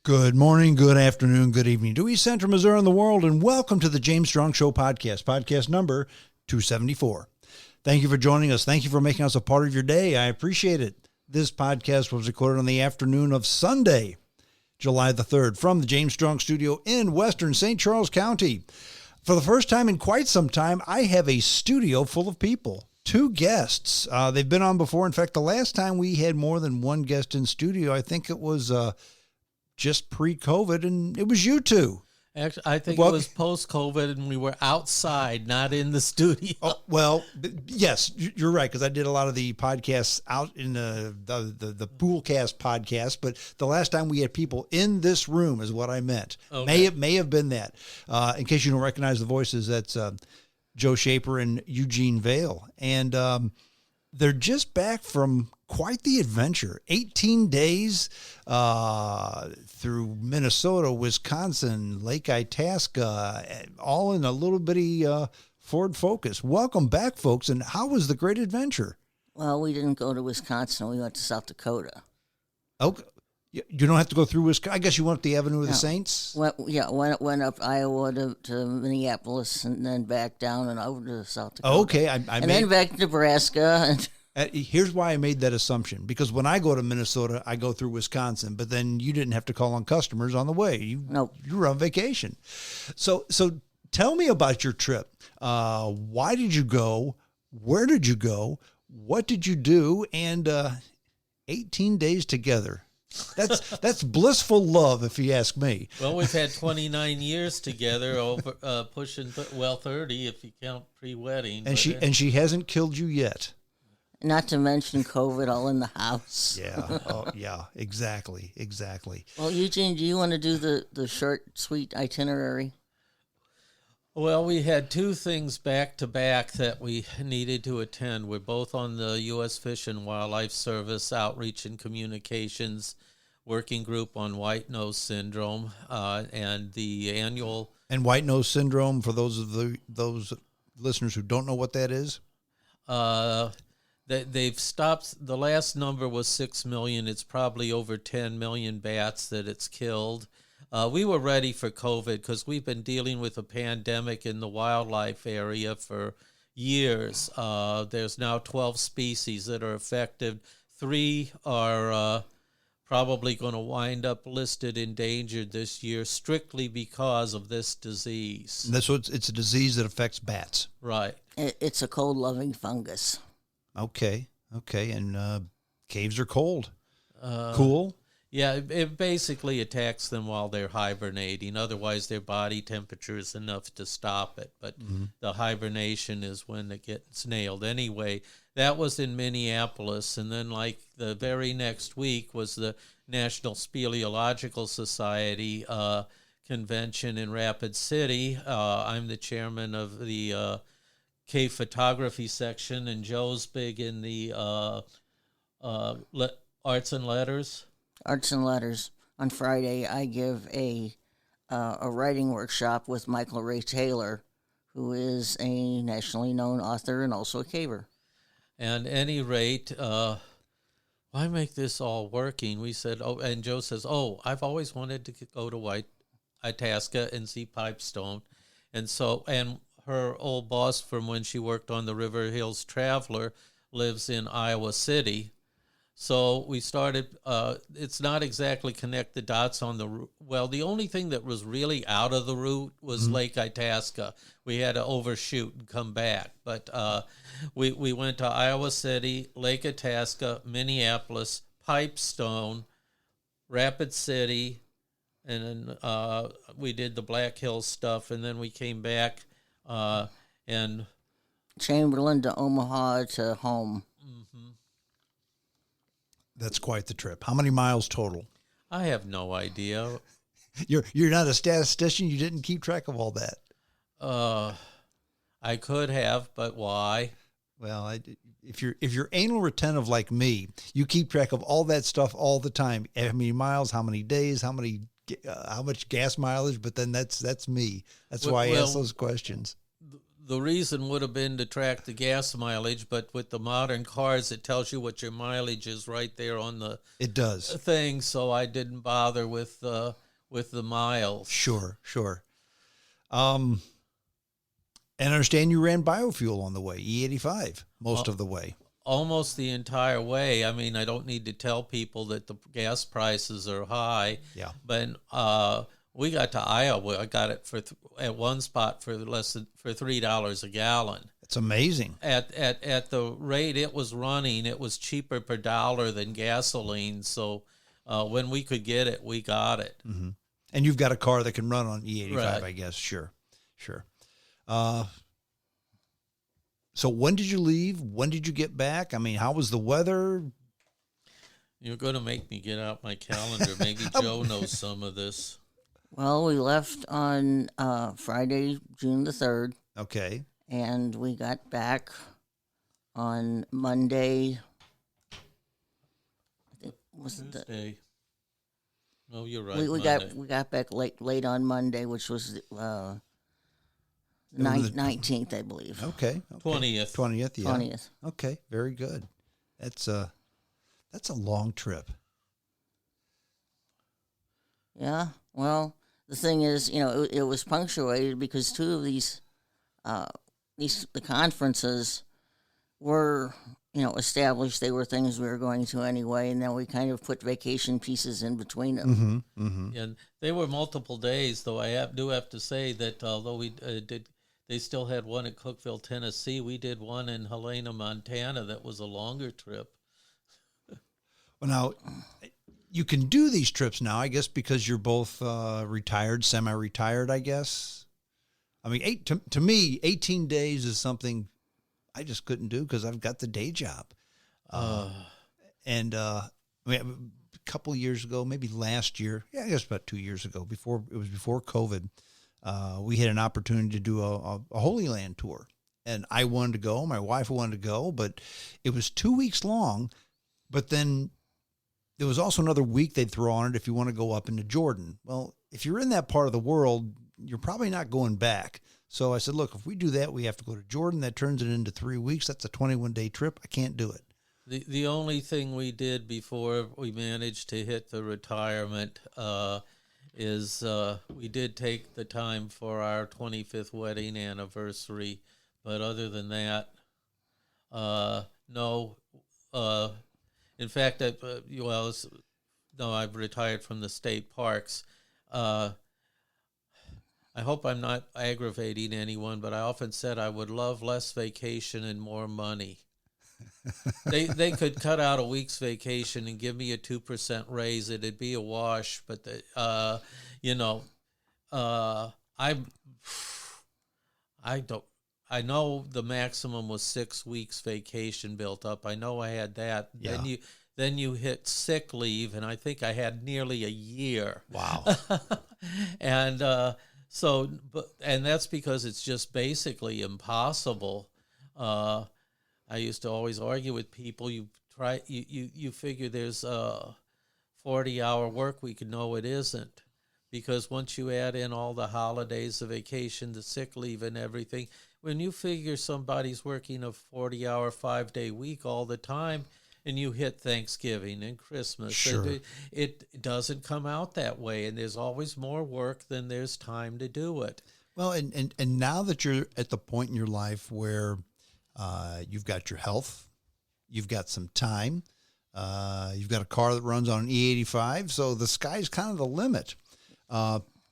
Good morning, good afternoon, good evening to East Central Missouri and the world, and welcome to the James Strong Show podcast number 274. Thank you for joining us. Thank you for making us a part of your day. I appreciate it. This podcast was recorded on the afternoon of Sunday, July the 3rd, from the James Strong Studio in Western St. Charles County. For the first time in quite some time, I have a studio full of people. Two guests. They've been on before. In fact, the last time we had more than one guest in studio, I think it was just pre-COVID, and it was you two. Actually, I think it was post-COVID, and we were outside, not in the studio. Oh, well, yes, you're right, because I did a lot of the podcasts out in the Schoolcraft podcast, but the last time we had people in this room is what I meant. Okay. May have been that. In case you don't recognize the voices, that's Joe Schaper and Eugene Vale, and they're just back from quite the adventure. 18 days through Minnesota, Wisconsin, Lake Itasca, all in a little bitty Ford Focus. Welcome back, folks. And how was the great adventure? Well, we didn't go to Wisconsin. We went to South Dakota. Okay. You don't have to go through Wisconsin. I guess you went up the Avenue of the Saints? Went up Iowa to Minneapolis and then back down and over to South Dakota. Okay. Then back to Nebraska. Here's why I made that assumption, because when I go to Minnesota, I go through Wisconsin, but then you didn't have to call on customers on the way. Nope. You were on vacation. So tell me about your trip. Why did you go? Where did you go? What did you do? And 18 days together. That's blissful love, if you ask me. Well, we've had 29 years together, over pushing 30 if you count pre-wedding. And she hasn't killed you yet. Not to mention COVID all in the house. Yeah. Oh, yeah. Exactly. Well, Eugene, do you want to do the short, sweet itinerary? Well, we had two things back to back that we needed to attend. We're both on the U.S. Fish and Wildlife Service Outreach and Communications Working Group on White Nose Syndrome, and the annual. And White Nose Syndrome, for those listeners who don't know what that is. They've stopped. The last number was 6 million. It's probably over 10 million bats that it's killed. We were ready for COVID because we've been dealing with a pandemic in the wildlife area for years. There's now 12 species that are affected. 3 are probably going to wind up listed endangered this year strictly because of this disease. And it's a disease that affects bats. Right. It's a cold-loving fungus. Okay, and caves are cold. Cool? Yeah, it basically attacks them while they're hibernating. Otherwise, their body temperature is enough to stop it. But the hibernation is when it gets nailed. Anyway, that was in Minneapolis. And then, like, the very next week was the National Speleological Society convention in Rapid City. I'm the chairman of the cave photography section, and Joe's big in the arts and letters. Arts and letters. On Friday, I give a writing workshop with Michael Ray Taylor, who is a nationally known author and also a caver. And at any rate, why make this all working? We said, and Joe says, I've always wanted to go to Itasca and see Pipestone. And her old boss from when she worked on the River Hills Traveler lives in Iowa City. So we started, it's not exactly connect the dots on the route. Well, the only thing that was really out of the route was Lake Itasca. We had to overshoot and come back. But we went to Iowa City, Lake Itasca, Minneapolis, Pipestone, Rapid City, and then we did the Black Hills stuff, and then we came back and Chamberlain to Omaha to home. Mm-hmm. That's quite the trip. How many miles total? I have no idea. You're not a statistician. You didn't keep track of all that. I could have, but why? Well, if you're anal retentive like me, you keep track of all that stuff all the time. How many miles? How many days? How much gas mileage? But then that's me. That's why I ask those questions. the reason would have been to track the gas mileage, but with the modern cars, it tells you what your mileage is right there on the It does. thing. So I didn't bother with the miles. Sure. And I understand you ran biofuel on the way, E85, most of the way. Almost the entire way. I mean, I don't need to tell people that the gas prices are high. Yeah. But we got to Iowa. I got it at one spot for $3 a gallon. It's amazing. At the rate it was running, it was cheaper per dollar than gasoline. So when we could get it, we got it. Mm-hmm. And you've got a car that can run on E85, Right. I guess. Sure. So when did you leave? When did you get back? I mean, how was the weather? You're going to make me get out my calendar. Maybe Joe knows some of this. Well, we left on Friday, June the 3rd, Okay. and we got back on Monday. I think was it the Tuesday. No, you're right. we Monday. got back late on Monday, which was the 19th, I believe. Okay. 20th. 20th, yeah. 20th. Okay, very good. That's a long trip. Yeah. Well, the thing is, it was punctuated because two of the conferences were, established. They were things we were going to anyway, and then we kind of put vacation pieces in between them. Mm-hmm. Mm-hmm. And they were multiple days, though. I do have to say that although we they still had one at Cookeville, Tennessee. We did one in Helena, Montana. That was a longer trip. Well, now, you can do these trips now, I guess, because you're both retired, semi-retired, I guess. I mean, to me, 18 days is something I just couldn't do because I've got the day job. And I mean, a couple of years ago, maybe last year, I guess about 2 years ago, before COVID, we had an opportunity to do a Holy Land tour. And I wanted to go, my wife wanted to go, but it was 2 weeks long. But then there was also another week they'd throw on it if you want to go up into Jordan. Well, if you're in that part of the world, you're probably not going back. So I said, look, if we do that, we have to go to Jordan. That turns it into 3 weeks. That's a 21-day trip. I can't do it. The only thing we did before we managed to hit the retirement is we did take the time for our 25th wedding anniversary. But other than that, no. In fact, I've retired from the state parks. I hope I'm not aggravating anyone, but I often said I would love less vacation and more money. They could cut out a week's vacation and give me a 2% raise. It'd be a wash, but I know the maximum was 6 weeks vacation built up. I know I had that. Yeah. Then you hit sick leave, and I think I had nearly a year. Wow. And and that's because it's just basically impossible. I used to always argue with people. You figure there's a 40-hour work week. No, it isn't, because once you add in all the holidays, the vacation, the sick leave, and everything, when you figure somebody's working a 40-hour, 5-day week all the time, and you hit Thanksgiving and Christmas, Sure. it doesn't come out that way, and there's always more work than there's time to do it. Well, and now that you're at the point in your life where you've got your health, you've got some time, you've got a car that runs on an E85, so the sky's kind of the limit.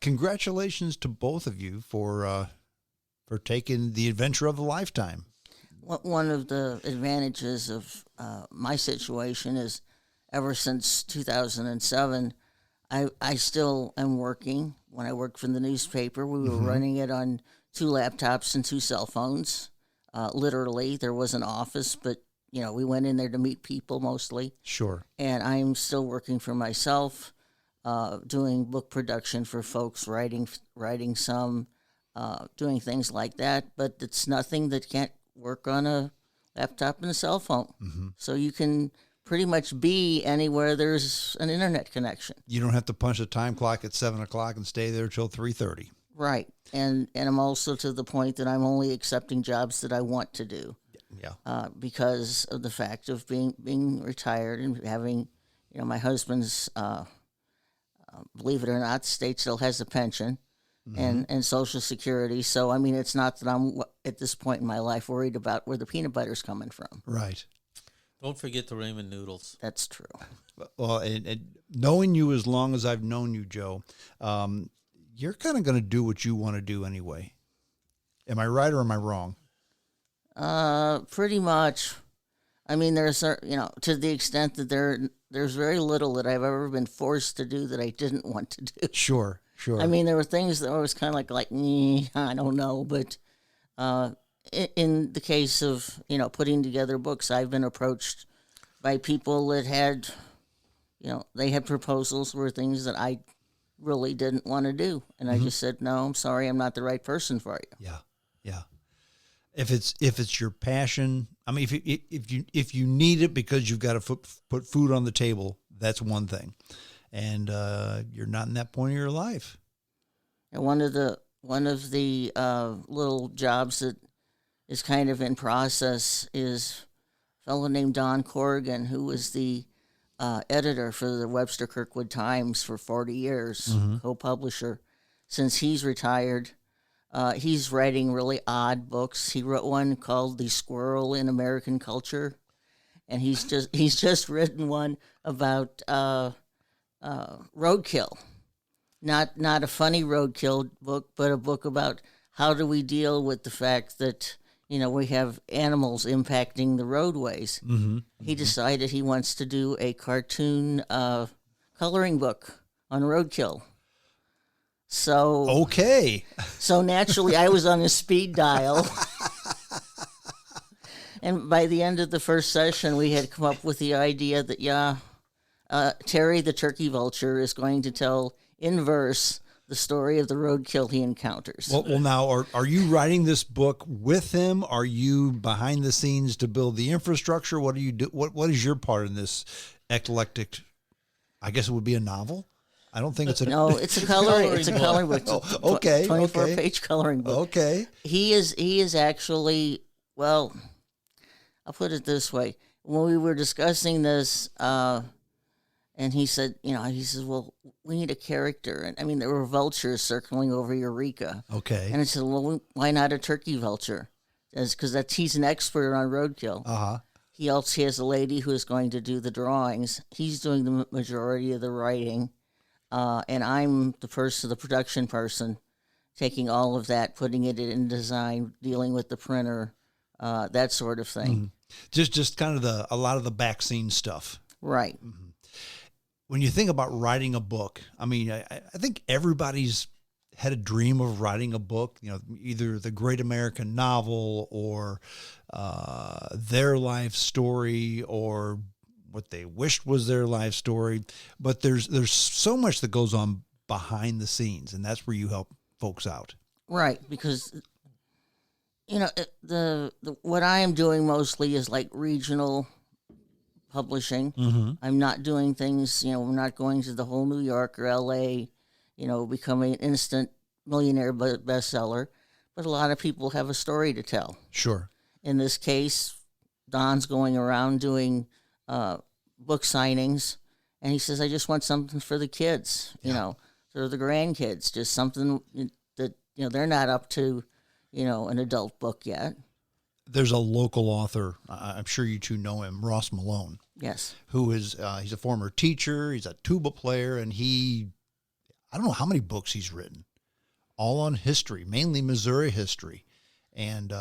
Congratulations to both of you for taking the adventure of a lifetime. One of the advantages of my situation is ever since 2007, I still am working. When I worked for the newspaper, we were running it on 2 laptops and 2 cell phones. Literally, there was an office, but we went in there to meet people mostly. Sure. And I'm still working for myself, doing book production for folks, writing some, doing things like that. But it's nothing that can't work on a laptop and a cell phone. Mm-hmm. So you can pretty much be anywhere there's an internet connection. You don't have to punch the time clock at 7 o'clock and stay there till 3:30. Right. And I'm also to the point that I'm only accepting jobs that I want to do. Yeah. Because of the fact of being retired and having, my husband's, believe it or not, the state still has a pension and Social Security. So, I mean, it's not that I'm at this point in my life worried about where the peanut butter's coming from. Right. Don't forget the ramen noodles. That's true. Well, and knowing you as long as I've known you, Joe, you're kind of going to do what you want to do anyway. Am I right or am I wrong? Pretty much. I mean, there's, to the extent that there's very little that I've ever been forced to do that I didn't want to do. Sure. I mean, there were things that I was kind of like, I don't know. But in the case of, putting together books, I've been approached by people that had, they had proposals were things that I really didn't want to do. And I just said, no, I'm sorry, I'm not the right person for you. Yeah. Yeah. If it's your passion, I mean, if you need it because you've got to put food on the table, that's one thing, and you're not in that point of your life. And one of the little jobs that is kind of in process is a fellow named Don Corrigan, who was the editor for the Webster Kirkwood Times for 40 years, co-publisher. Since he's retired. He's writing really odd books. He wrote one called "The Squirrel in American Culture," and he's just written one about roadkill. Not a funny roadkill book, but a book about how do we deal with the fact that we have animals impacting the roadways. He decided he wants to do a cartoon coloring book on roadkill. So okay. So naturally, I was on a speed dial, and by the end of the first session, we had come up with the idea that Terry the turkey vulture is going to tell in verse the story of the roadkill he encounters. Well, now are you writing this book with him? Are you behind the scenes to build the infrastructure? What do you do? What is your part in this eclectic? I guess it would be a novel. I don't think it's a no. It's a coloring. It's a coloring book. Oh, okay, 24-page coloring book. Okay. He is actually, well, I'll put it this way. When we were discussing this, and he said, well, we need a character, and I mean there were vultures circling over Eureka. Okay. And I said, well, why not a turkey vulture? Because he's an expert on roadkill. He also has a lady who is going to do the drawings. He's doing the majority of the writing. And I'm the production person, taking all of that, putting it in design, dealing with the printer, that sort of thing. Just kind of a lot of the back scene stuff. Right. When you think about writing a book, I mean, I think everybody's had a dream of writing a book, either the great American novel or their life story or what they wished was their life story, but there's so much that goes on behind the scenes, and that's where you help folks out. Right, because the what I am doing mostly is like regional publishing. I'm not doing things, we're not going to the whole New York or LA, becoming an instant millionaire bestseller, but a lot of people have a story to tell. Sure. In this case, Don's going around doing book signings, and he says, I just want something for the kids, for the grandkids, just something that, they're not up to, an adult book yet. There's a local author, I'm sure you two know him, Ross Malone. Yes. Who is, he's a former teacher, he's a tuba player, and I don't know how many books he's written, all on history, mainly Missouri history. And,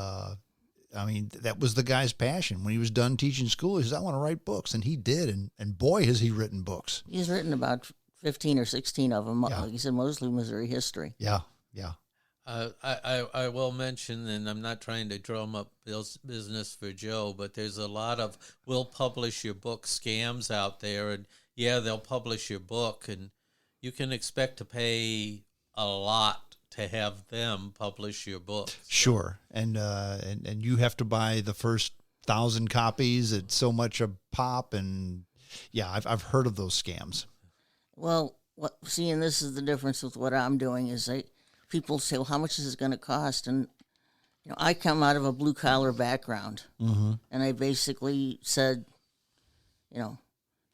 I mean, that was the guy's passion. When he was done teaching school, he said, I want to write books. And he did. And boy, has he written books. He's written about 15 or 16 of them. Yeah. Like you said, mostly Missouri history. Yeah, yeah. I will mention, and I'm not trying to drum up business for Joe, but there's a lot of we'll publish your book scams out there. And, they'll publish your book, and you can expect to pay a lot to have them publish your book. So. Sure. And you have to buy the first 1,000 copies at so much a pop. And I've heard of those scams. Well, and this is the difference with what I'm doing is people say, well, how much is it going to cost? And, I come out of a blue collar background, and I basically said,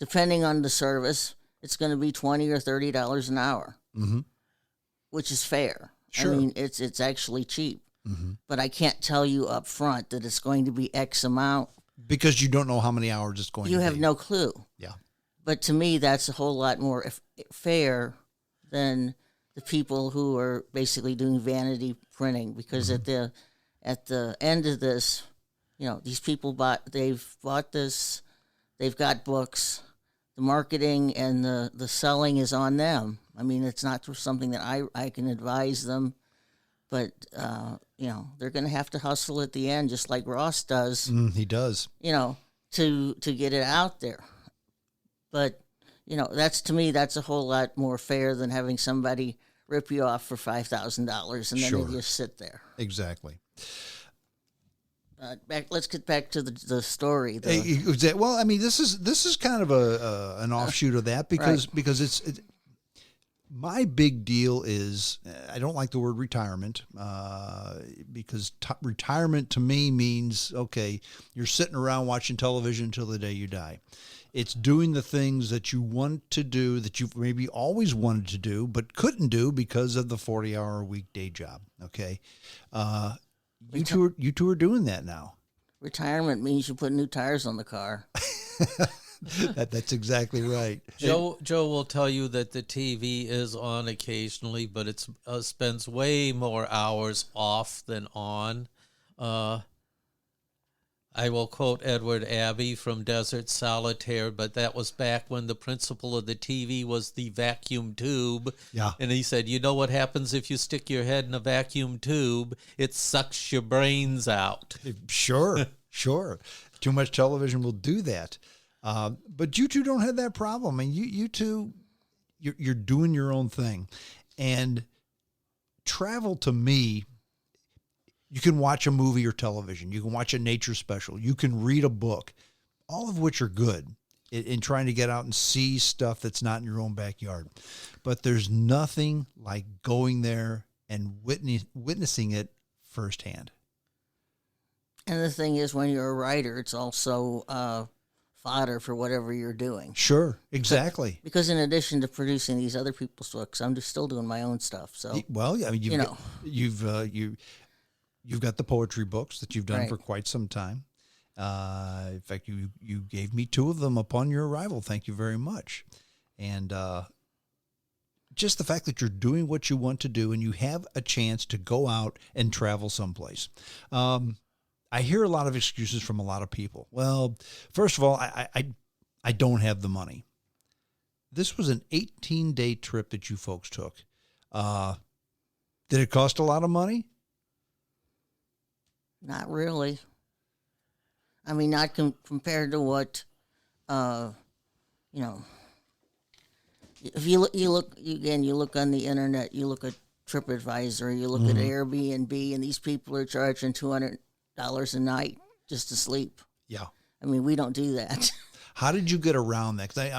depending on the service, it's going to be $20 or $30 an hour, which is fair. Sure. I mean, it's actually cheap, but I can't tell you up front that it's going to be X amount. Because you don't know how many hours it's going to be. You have no clue. Yeah. But to me, that's a whole lot more fair than the people who are basically doing vanity printing. Because at the end of this, these people they've bought this, they've got books, the marketing and the selling is on them. I mean, it's not something that I can advise them, but they're going to have to hustle at the end, just like Ross does. He does. To get it out there. But to me, that's a whole lot more fair than having somebody rip you off for $5,000 and then Sure. you just sit there. Exactly. Let's get back to the story. Well, I mean, this is kind of an offshoot of that because it's my big deal is I don't like the word retirement because retirement to me means, okay, you're sitting around watching television until the day you die. It's doing the things that you want to do that you've maybe always wanted to do but couldn't do because of the 40-hour-a-week day job. Okay, you two are doing that now. Retirement means you put new tires on the car. That's exactly right. Joe will tell you that the TV is on occasionally, but it spends way more hours off than on. I will quote Edward Abbey from Desert Solitaire, but that was back when the principle of the TV was the vacuum tube. Yeah. And he said, you know what happens if you stick your head in a vacuum tube? It sucks your brains out. Sure. Too much television will do that. But you two don't have that problem. I mean, you two, you're doing your own thing. And travel to me, you can watch a movie or television. You can watch a nature special. You can read a book, all of which are good in trying to get out and see stuff that's not in your own backyard. But there's nothing like going there and witnessing it firsthand. And the thing is, when you're a writer, it's also fodder for whatever you're doing. Sure, exactly. Because in addition to producing these other people's books, I'm just still doing my own stuff. So well, I mean, you've got the poetry books that you've done Right. for quite some time. In fact, you gave me 2 of them upon your arrival. Thank you very much. And just the fact that you're doing what you want to do and you have a chance to go out and travel someplace. I hear a lot of excuses from a lot of people. Well, first of all, I don't have the money. This was an 18-day trip that you folks took. Did it cost a lot of money? not really. I mean, not compared to what, if you look on the internet, you look at TripAdvisor, you look at Airbnb, and these people are charging $200 a night just to sleep. Yeah. I mean, we don't do that. How did you get around that? 'Cause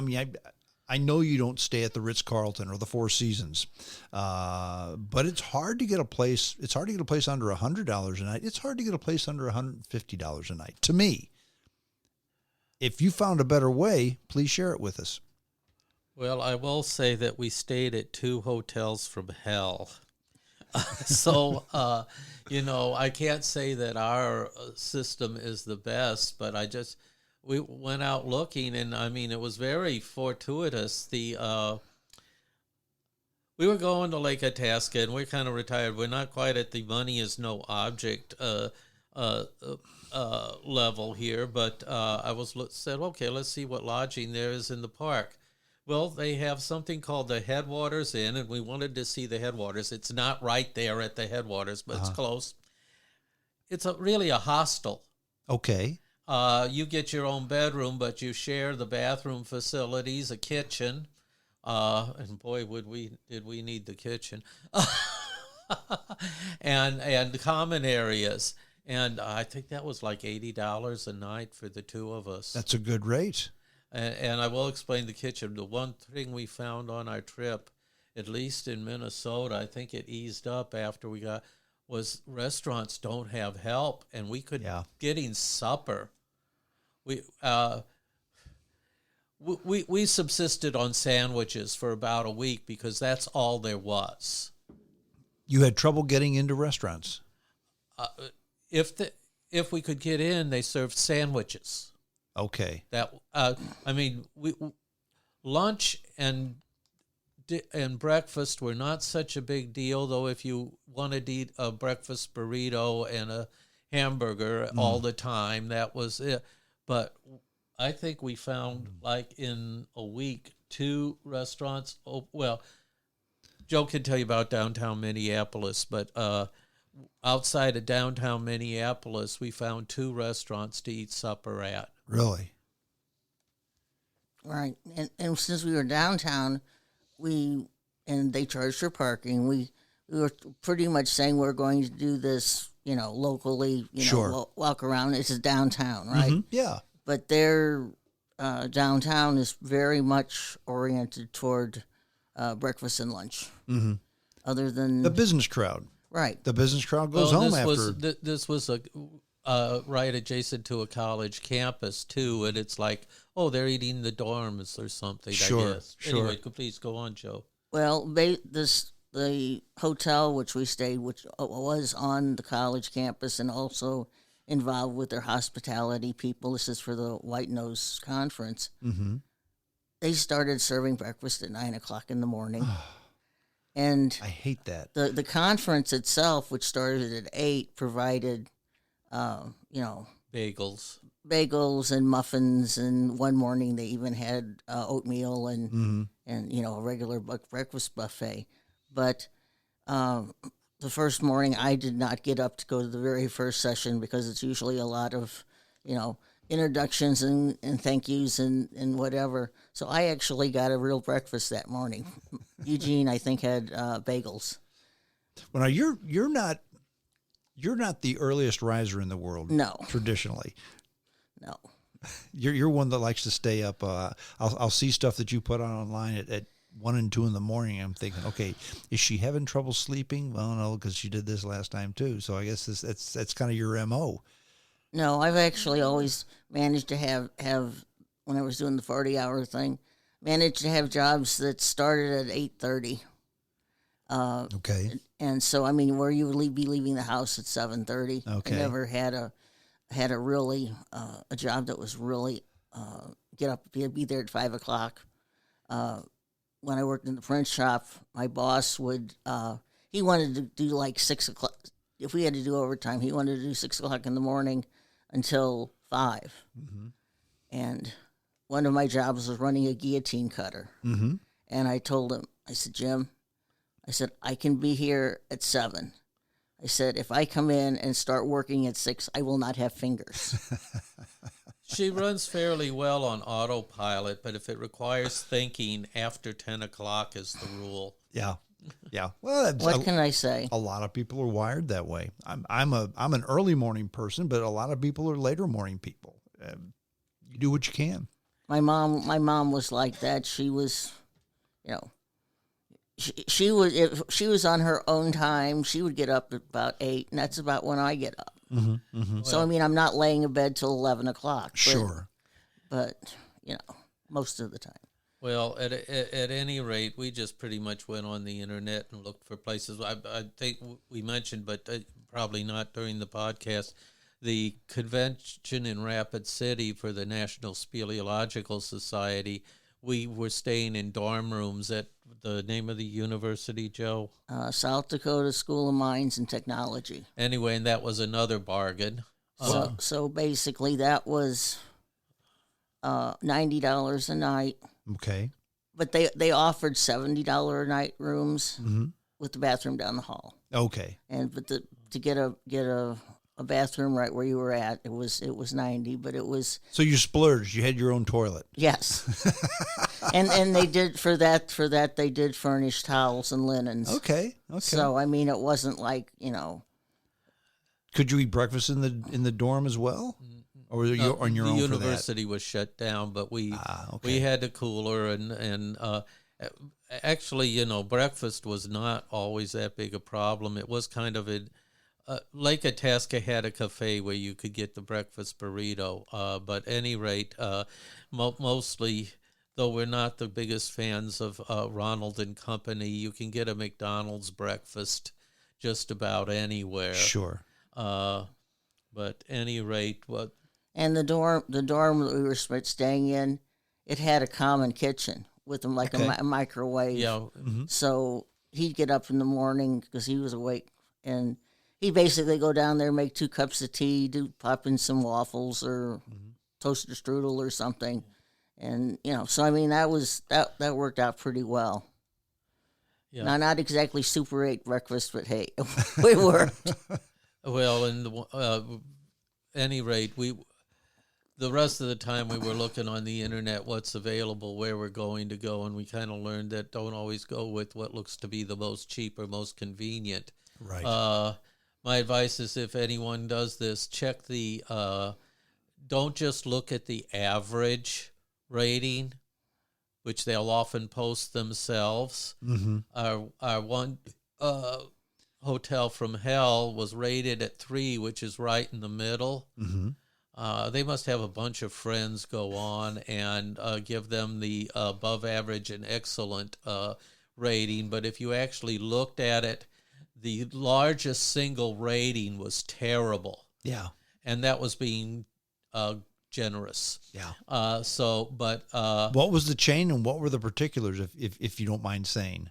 I know you don't stay at the Ritz-Carlton or the Four Seasons, but it's hard to get a place. It's hard to get a place under $100 a night. It's hard to get a place under $150 a night. To me, if you found a better way, please share it with us. Well, I will say that we stayed at 2 hotels from hell. So, I can't say that our system is the best, but we went out looking, and I mean, it was very fortuitous. We were going to Lake Itasca, and we're kind of retired. We're not quite at the money is no object level here, but I said, okay, let's see what lodging there is in the park. Well, they have something called the Headwaters Inn, and we wanted to see the Headwaters. It's not right there at the Headwaters, but it's close. It's really a hostel. Okay. You get your own bedroom, but you share the bathroom facilities, a kitchen, and boy, did we need the kitchen, and common areas. And I think that was like $80 a night for the 2 of us. That's a good rate. And I will explain the kitchen. The one thing we found on our trip at least in Minnesota, I think it eased up after was restaurants don't have help, and we could getting supper. We subsisted on sandwiches for about a week because that's all there was. You had trouble getting into restaurants. If we could get in, they served sandwiches. Okay. Lunch and breakfast were not such a big deal, though. If you wanted to eat a breakfast burrito and a hamburger all the time, that was it. But I think we found, like, in a week, 2 restaurants. Oh, well, Joe can tell you about downtown Minneapolis, but outside of downtown Minneapolis, we found 2 restaurants to eat supper at. Really? Right. And since we were downtown, and they charged for parking, we were pretty much saying we're going to do this, locally, walk around. It's downtown, right? Mm-hmm. Yeah. But their downtown is very much oriented toward breakfast and lunch. Mm-hmm. Other than the business crowd. Right. The business crowd goes home after. This was right adjacent to a college campus, too, and it's like, oh, they're eating the dorms or something, I guess. Sure. Anyway, please go on, Joe. Well, the hotel which we stayed, which was on the college campus and also involved with their hospitality people. This is for the White Nose Conference. Mm-hmm. They started serving breakfast at 9:00 in the morning. And I hate that. The conference itself, which started at 8, provided, bagels and muffins, and one morning they even had oatmeal and a regular breakfast buffet. But the first morning, I did not get up to go to the very first session because it's usually a lot of, introductions and thank yous and whatever. So I actually got a real breakfast that morning. Eugene, I think, had bagels. Well, now you're not the earliest riser in the world. No. Traditionally. No. You're one that likes to stay up. I'll see stuff that you put on online at 1 and 2 in the morning. I'm thinking, okay, is she having trouble sleeping? Well, no, because she did this last time too. So I guess that's kind of your MO. No, I've actually always managed to have when I was doing the 40-hour thing, managed to have jobs that started at 8:30. Okay. And so, where you would be leaving the house at 7:30. Okay. I never had a really a job that was really get up, be there at 5:00. When I worked in the print shop, my boss would he wanted to do like 6:00. If we had to do overtime, he wanted to do 6:00 in the morning until 5. Mm-hmm. And one of my jobs was running a guillotine cutter. Mm-hmm. And I told him, I said, Jim, I can be here at 7. I said, if I come in and start working at 6, I will not have fingers. She runs fairly well on autopilot, but if it requires thinking, after 10 o'clock is the rule. Yeah. Yeah. Well, what can I say? A lot of people are wired that way. I'm an early morning person, but a lot of people are later morning people. You do what you can. My mom was like that. She was, she was, if she was on her own time, she would get up at about 8, and that's about when I get up. Mm-hmm, mm-hmm. So I'm not laying in bed till 11 o'clock. Sure. But most of the time. Well, at any rate, we just pretty much went on the internet and looked for places. I think we mentioned, but probably not during the podcast, the convention in Rapid City for the National Speleological Society. We were staying in dorm rooms at the name of the university, Joe? South Dakota School of Mines and Technology. Anyway, and that was another bargain. So basically that was $90 a night. Okay. But they offered $70 a night rooms Mm-hmm. with the bathroom down the hall. Okay. And to get a bathroom right where you were at, it was $90, but it was. So you splurged. You had your own toilet. Yes. and they did for that they did furnish towels and linens. Okay. So it wasn't like Could you eat breakfast in the dorm as well? Or were you on your own for that? The university was shut down, but we had a cooler, and actually, breakfast was not always that big a problem. It was kind of Lake Itasca had a cafe where you could get the breakfast burrito. But at any rate, mostly, though we're not the biggest fans of Ronald and Company, you can get a McDonald's breakfast just about anywhere. Sure. But at any rate, what? And the dorm that we were staying in, it had a common kitchen with them, like a microwave. Yeah. Mm-hmm. So he'd get up in the morning because he was awake, and he'd basically go down there, make 2 cups of tea, pop in some waffles or toaster strudel or something, and So I mean, that worked out pretty well. Yeah. Now, not exactly Super 8 breakfast, but hey, we worked. Well, any rate, the rest of the time we were looking on the internet what's available, where we're going to go, and we kind of learned that don't always go with what looks to be the most cheap or most convenient. Right. My advice is, if anyone does this, check don't just look at the average rating, which they'll often post themselves. Mm-hmm. Our one hotel from hell was rated at 3, which is right in the middle. Mm-hmm. They must have a bunch of friends go on and give them the above average and excellent rating. But if you actually looked at it, the largest single rating was terrible. Yeah. And that was being generous. Yeah. What was the chain and what were the particulars, if you don't mind saying?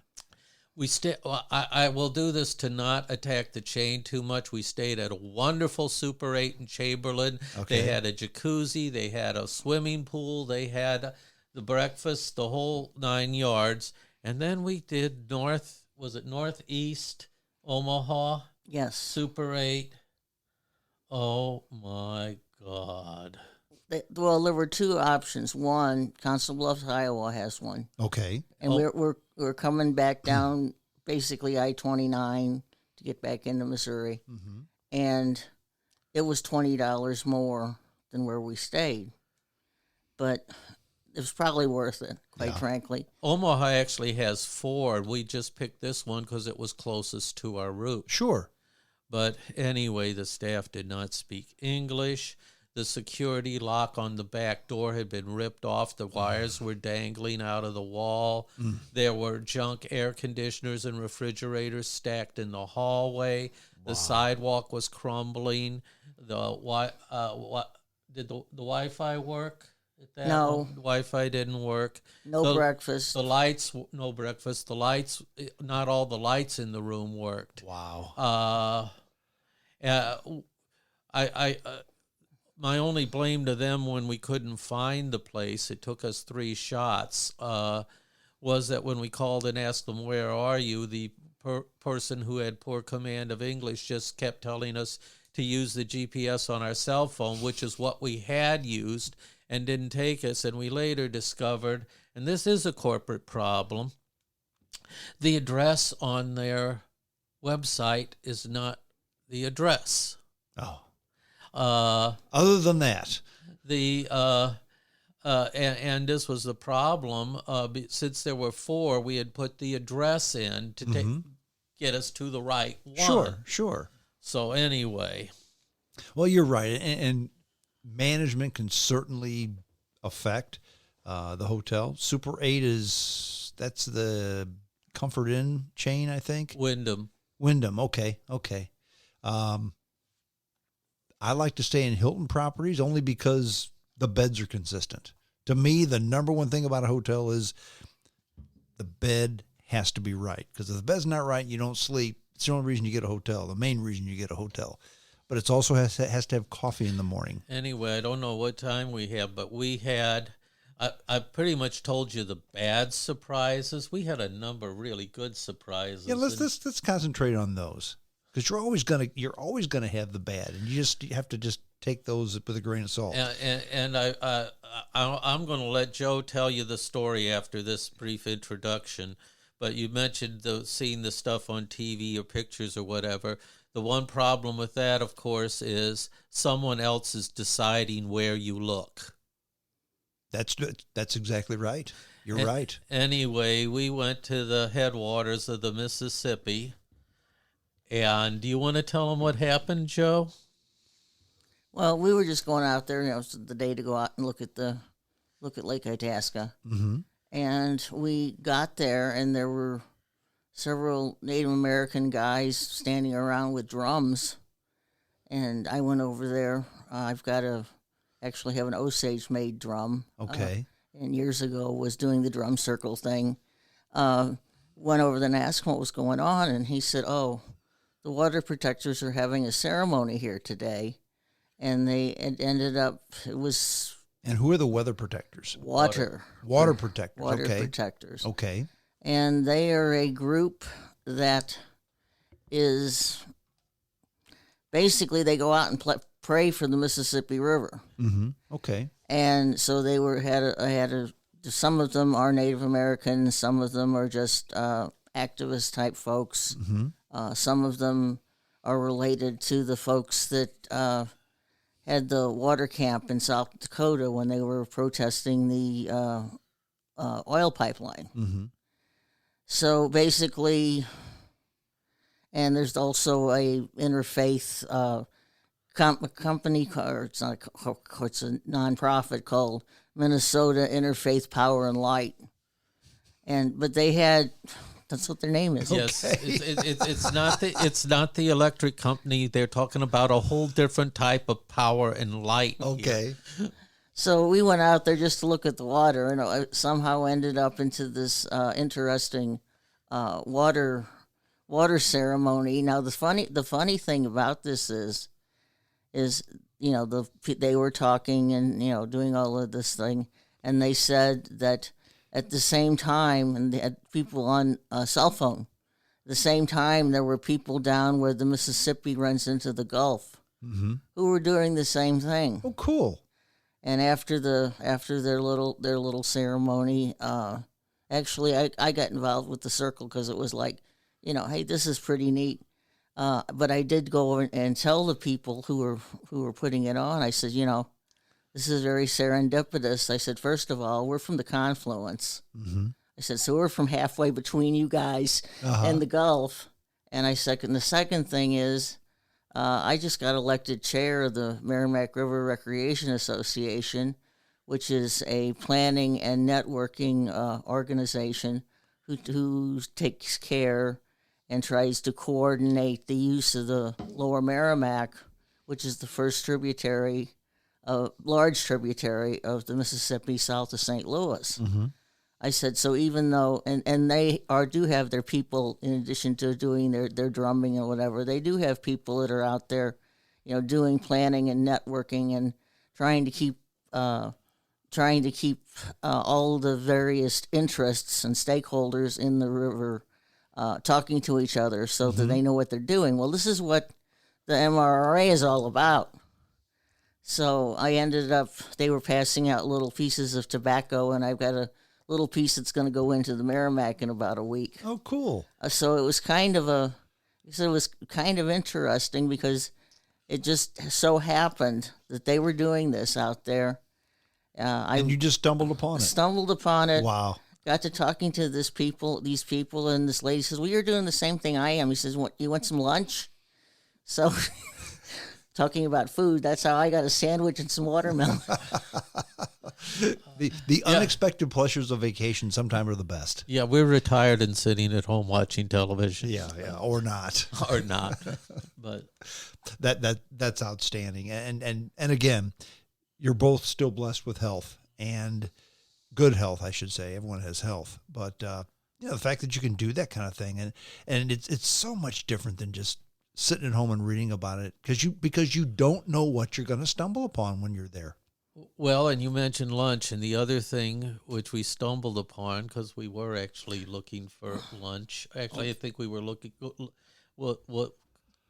I will do this to not attack the chain too much. We stayed at a wonderful Super 8 in Chamberlain. Okay. They had a jacuzzi. They had a swimming pool. They had the breakfast, the whole 9 yards. And then we did Northeast Omaha? Yes. Super 8. Oh, my God. Well, there were 2 options. One, Council Bluffs, Iowa has one. Okay. And we're coming back down basically I-29 to get back into Missouri. Mm-hmm. And it was $20 more than where we stayed. But it was probably worth it, quite frankly. Omaha actually has 4. We just picked this one because it was closest to our route. Sure. But anyway, the staff did not speak English. The security lock on the back door had been ripped off. The wires were dangling out of the wall. There were junk air conditioners and refrigerators stacked in the hallway. The sidewalk was crumbling. Did the Wi-Fi work? No. The Wi-Fi didn't work. No breakfast. The lights, no breakfast. The lights, not all the lights in the room worked. Wow. My only blame to them when we couldn't find the place, it took us 3 shots, was that when we called and asked them, where are you, the person who had poor command of English just kept telling us to use the GPS on our cell phone, which is what we had used, and didn't take us. And we later discovered, and this is a corporate problem, the address on their website is not the address. Oh. Other than that, and this was the problem. Since there were 4, we had put the address in to get us to the right one. Sure. So anyway, well, you're right, and management can certainly affect the hotel. Super 8 that's the Comfort Inn chain, I think. Wyndham. Okay. I like to stay in Hilton properties only because the beds are consistent. To me, the number one thing about a hotel is the bed has to be right. Because if the bed's not right, you don't sleep. It's the only reason you get a hotel, the main reason you get a hotel. But it also has to have coffee in the morning. Anyway, I don't know what time we have, but we had, I pretty much told you the bad surprises. We had a number of really good surprises. Yeah, let's concentrate on those. Because you're always gonna have the bad, and you have to take those with a grain of salt. And I'm going to let Joe tell you the story after this brief introduction. But you mentioned seeing the stuff on TV or pictures or whatever. The one problem with that, of course, is someone else is deciding where you look. That's exactly right. You're right. Anyway, we went to the headwaters of the Mississippi. And do you want to tell them what happened, Joe? Well, we were just going out there. It was the day to go out and look at Lake Itasca. Mm-hmm. And we got there, and there were several Native American guys standing around with drums. And I went over there. I've got actually have an Osage made drum. Okay. And years ago was doing the drum circle thing. Went over there and asked him what was going on, and he said, "Oh, the water protectors are having a ceremony here today." And it ended up, it was... And who are the weather protectors? Water protectors. Water Okay. protectors. Okay. And they are a group that is... Basically, they go out and pray for the Mississippi River. Mm-hmm. Okay. And so they some of them are Native American, some of them are just activist type folks. Mm-hmm. Some of them are related to the folks that had the water camp in South Dakota when they were protesting the oil pipeline. Mm-hmm. So basically, and there's also a interfaith company, or it's not it's a nonprofit called Minnesota Interfaith Power and Light, but they had. That's what their name is. Yes, it's not the electric company. They're talking about a whole different type of power and light. Okay. So we went out there just to look at the water, and I somehow ended up into this interesting water ceremony. Now the funny thing about this is they were talking and doing all of this thing, and they said that. At the same time, and they had people on a cell phone. At the same time, there were people down where the Mississippi runs into the Gulf, Mm-hmm. who were doing the same thing. Oh, cool. And after their little ceremony, actually, I got involved with the circle because it was like, hey, this is pretty neat. But I did go over and tell the people who were putting it on. I said, this is very serendipitous. I said, first of all, we're from the confluence. Mm-hmm. I said, so we're from halfway between you guys and the Gulf. And the second thing is, I just got elected chair of the Merrimack River Recreation Association, which is a planning and networking organization who takes care and tries to coordinate the use of the Lower Merrimack, which is the first large tributary of the Mississippi south of St. Louis. Mm-hmm. I said, so even though, and they do have their people, in addition to doing their drumming and whatever, they do have people that are out there, doing planning and networking and trying to keep all the various interests and stakeholders in the river talking to each other so that they know what they're doing. Well, this is what the MRRA is all about. So I ended up, they were passing out little pieces of tobacco, and I've got a little piece that's going to go into the Merrimack in about a week. Oh, cool. So it was kind of interesting because it just so happened that they were doing this out there. And you just stumbled upon it. Stumbled upon it. Wow. Got to talking to these people, and this lady says, well, you're doing the same thing I am. He says, you want some lunch? So... Talking about food, that's how I got a sandwich and some watermelon. The unexpected pleasures of vacation sometimes are the best. Yeah, we're retired and sitting at home watching television. Yeah, or not. Or not. But that's outstanding. And again, you're both still blessed with health and good health, I should say. Everyone has health. But the fact that you can do that kind of thing and it's so much different than just sitting at home and reading about it because you don't know what you're going to stumble upon when you're there. Well, and you mentioned lunch, and the other thing which we stumbled upon because we were actually looking for lunch. Actually, I think we were looking. What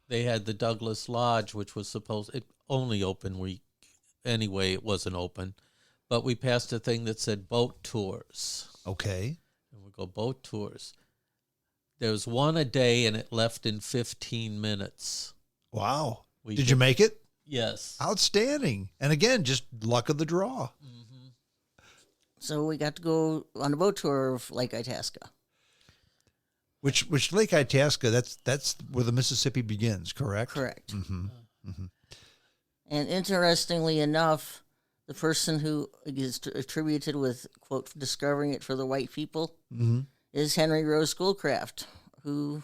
they had the Douglas Lodge, which was it only open week anyway. It wasn't open, but we passed a thing that said boat tours. Okay, and we go boat tours. There was one a day, and it left in 15 minutes. Wow. Did you make it? Yes. Outstanding. And again, just luck of the draw. Mm-hmm. So we got to go on a boat tour of Lake Itasca. Which Lake Itasca? That's where the Mississippi begins, correct? Correct. Mm-hmm. Mm-hmm. And interestingly enough, the person who is attributed with, quote, discovering it for the white people Mm-hmm. is Henry Rose Schoolcraft, who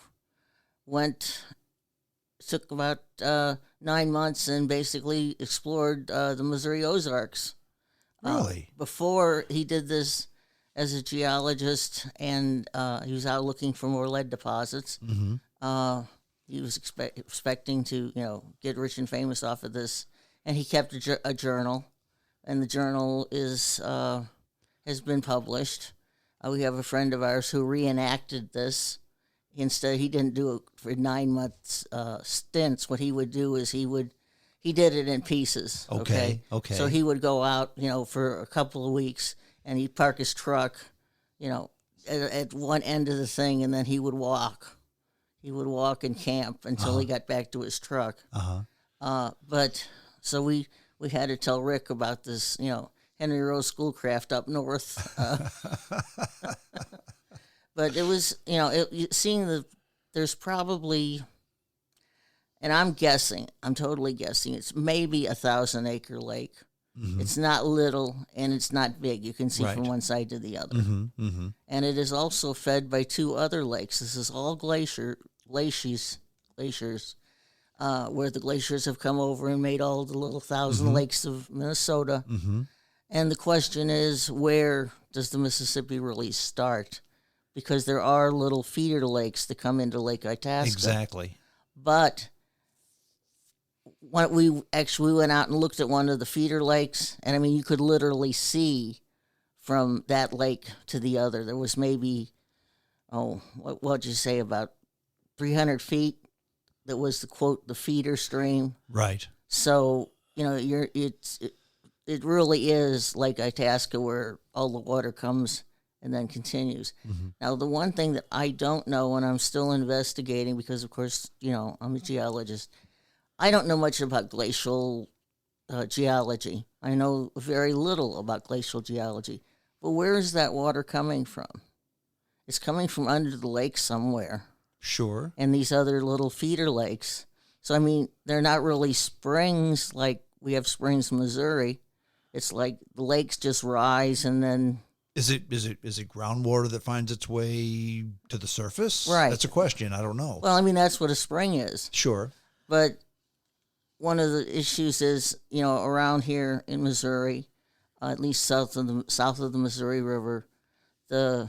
took about 9 months and basically explored the Missouri Ozarks. Really? Before he did this as a geologist, and he was out looking for more lead deposits. Mm-hmm. He was expecting to, get rich and famous off of this, and he kept a journal, and the journal has been published. We have a friend of ours who reenacted this. Instead, he didn't do it for 9 months stints. What he would do is he did it in pieces. Okay. So he would go out, for a couple of weeks, and he'd park his truck, at one end of the thing, and then he would walk. He would walk and camp until he got back to his truck. But so we had to tell Rick about this, Henry Rose Schoolcraft up north. But it was, there's probably, and I'm totally guessing, it's maybe 1,000-acre lake. Mm-hmm. It's not little and it's not big. You can see from one side to the other. Mm-hmm. Mm-hmm. And it is also fed by 2 other lakes. This is all glaciers, where the glaciers have come over and made all the little 1,000 lakes of Minnesota. Mm-hmm. And the question is, where does the Mississippi really start? Because there are little feeder lakes that come into Lake Itasca. Exactly. But we went out and looked at one of the feeder lakes, and I mean, you could literally see from that lake to the other. There was maybe, what'd you say, about 300 feet that was the feeder stream. Right. So, it really is Lake Itasca where all the water comes and then continues. Mm-hmm. Now, the one thing that I don't know, and I'm still investigating because, of course, I'm a geologist, I don't know much about glacial geology. I know very little about glacial geology. But where is that water coming from? It's coming from under the lake somewhere. Sure. And these other little feeder lakes. So, I mean, they're not really springs like we have springs in Missouri. It's like the lakes just rise and then... Is it groundwater that finds its way to the surface? Right. That's a question. I don't know. Well, I mean, that's what a spring is. Sure. But one of the issues is, around here in Missouri, at least south of the Missouri River, the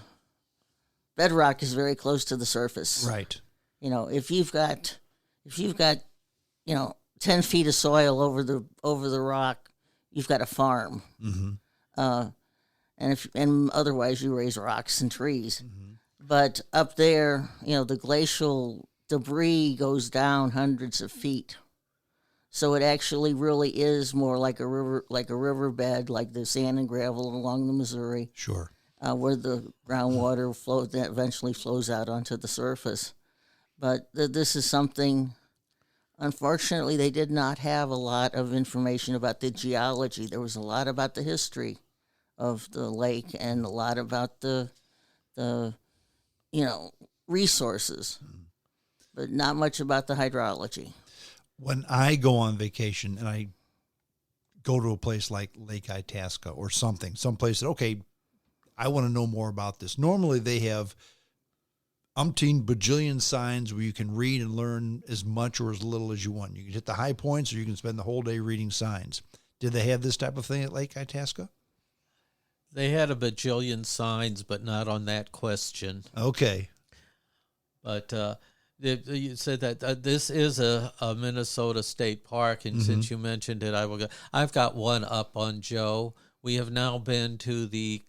bedrock is very close to the surface. Right. If you've got 10 feet of soil over the rock, you've got a farm. Mm-hmm. And otherwise you raise rocks and trees. Mm-hmm. But up there, the glacial debris goes down hundreds of feet. So it actually really is more like a riverbed, like the sand and gravel along the Missouri. Sure. Where the groundwater that eventually flows out onto the surface. But this is something, unfortunately, they did not have a lot of information about the geology. There was a lot about the history of the lake and a lot about the resources, but not much about the hydrology. When I go on vacation and I go to a place like Lake Itasca or someplace that, okay, I want to know more about this. Normally they have umpteen bajillion signs where you can read and learn as much or as little as you want. You can hit the high points or you can spend the whole day reading signs. Did they have this type of thing at Lake Itasca? They had a bajillion signs, but not on that question. Okay. But you said that this is a Minnesota State Park, and since you mentioned it, I will go. I've got one up on Joe. We have now been to the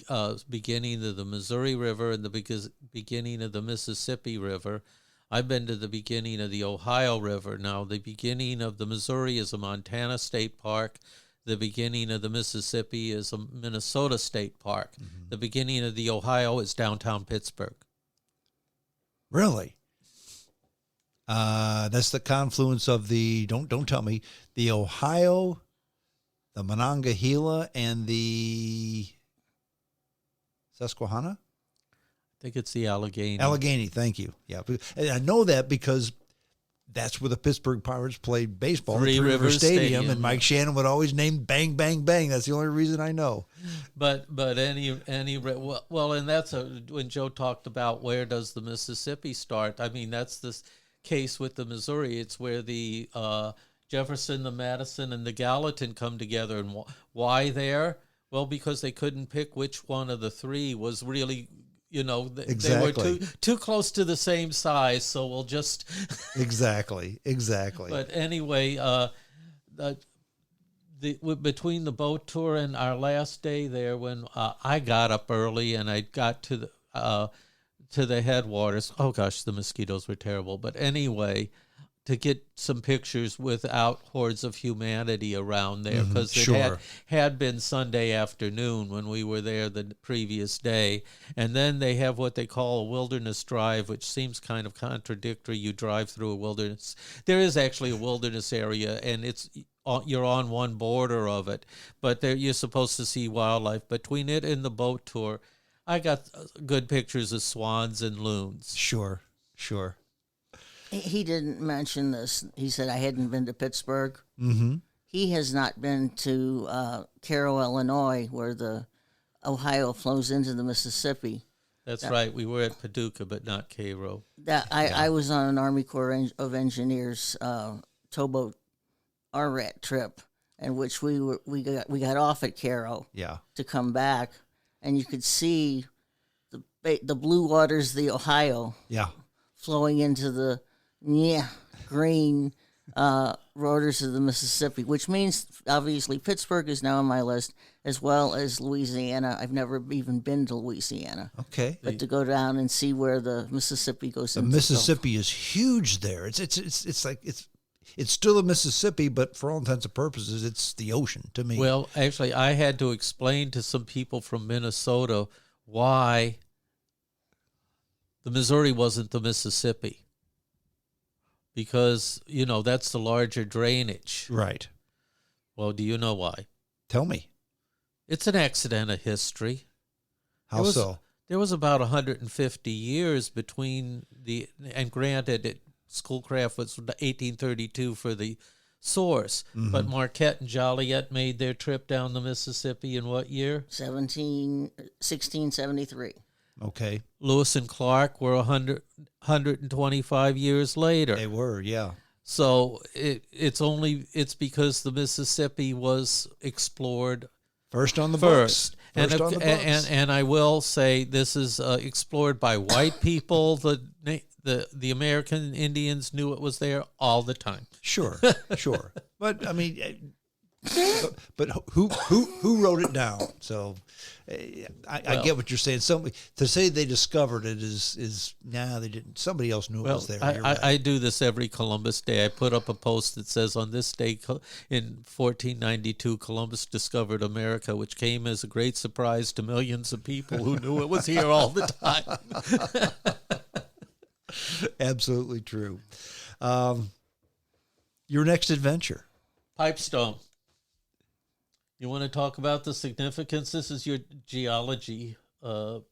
beginning of the Missouri River and the beginning of the Mississippi River. I've been to the beginning of the Ohio River. Now, the beginning of the Missouri is a Montana State Park. The beginning of the Mississippi is a Minnesota State Park. Mm-hmm. The beginning of the Ohio is downtown Pittsburgh. Really? That's the confluence of the, don't tell me, the Ohio, the Monongahela, and the Susquehanna? I think it's the Allegheny. Allegheny, thank you. Yeah, and I know that because that's where the Pittsburgh Pirates played baseball, Three Rivers Stadium, and Mike Shannon would always name Bang Bang Bang. That's the only reason I know. But well, and that's when Joe talked about where does the Mississippi start. I mean, that's this case with the Missouri. It's where the Jefferson, the Madison, and the Gallatin come together. And why there? Well, because they couldn't pick which one of the three was really. They were too close to the same size, so we'll just exactly. But anyway, between the boat tour and our last day there, when I got up early and I got to the headwaters. Oh gosh, the mosquitoes were terrible. But anyway, to get some pictures without hordes of humanity around there, because it had been Sunday afternoon when we were there the previous day. And then they have what they call a wilderness drive, which seems kind of contradictory. You drive through a wilderness. There is actually a wilderness area, and you're on one border of it, but you're supposed to see wildlife. Between it and the boat tour, I got good pictures of swans and loons. Sure. He didn't mention this. He said I hadn't been to Pittsburgh. Mm-hmm. He has not been to Cairo, Illinois, where the Ohio flows into the Mississippi. That's right. We were at Paducah, but not Cairo. I was on an Army Corps of Engineers towboat RRAT trip, in which we got off at Cairo to come back, and you could see the blue waters of the Ohio flowing into the green waters of the Mississippi, which means obviously Pittsburgh is now on my list, as well as Louisiana. I've never even been to Louisiana. Okay, but to go down and see where the Mississippi goes. The Mississippi is huge there. It's like it's still the Mississippi, but for all intents and purposes, it's the ocean to me. Well, actually, I had to explain to some people from Minnesota why the Missouri wasn't the Mississippi. Because, that's the larger drainage. Right. Well, do you know why? Tell me. It's an accident of history. How so? There was about 150 years between and granted, Schoolcraft was 1832 for the source, but Marquette and Joliet made their trip down the Mississippi in what year? 1673. Okay. Lewis and Clark were 125 years later. They were, yeah. So it's because the Mississippi was explored first on the books. And I will say this is explored by white people. The American Indians knew it was there all the time. Sure. But I mean, but who wrote it down? So I get what you're saying. To say they discovered it is they didn't. Somebody else knew it was there. I do this every Columbus Day. I put up a post that says, on this day in 1492, Columbus discovered America, which came as a great surprise to millions of people who knew it was here all the time. Absolutely true. Your next adventure? Pipestone. You want to talk about the significance? This is your geology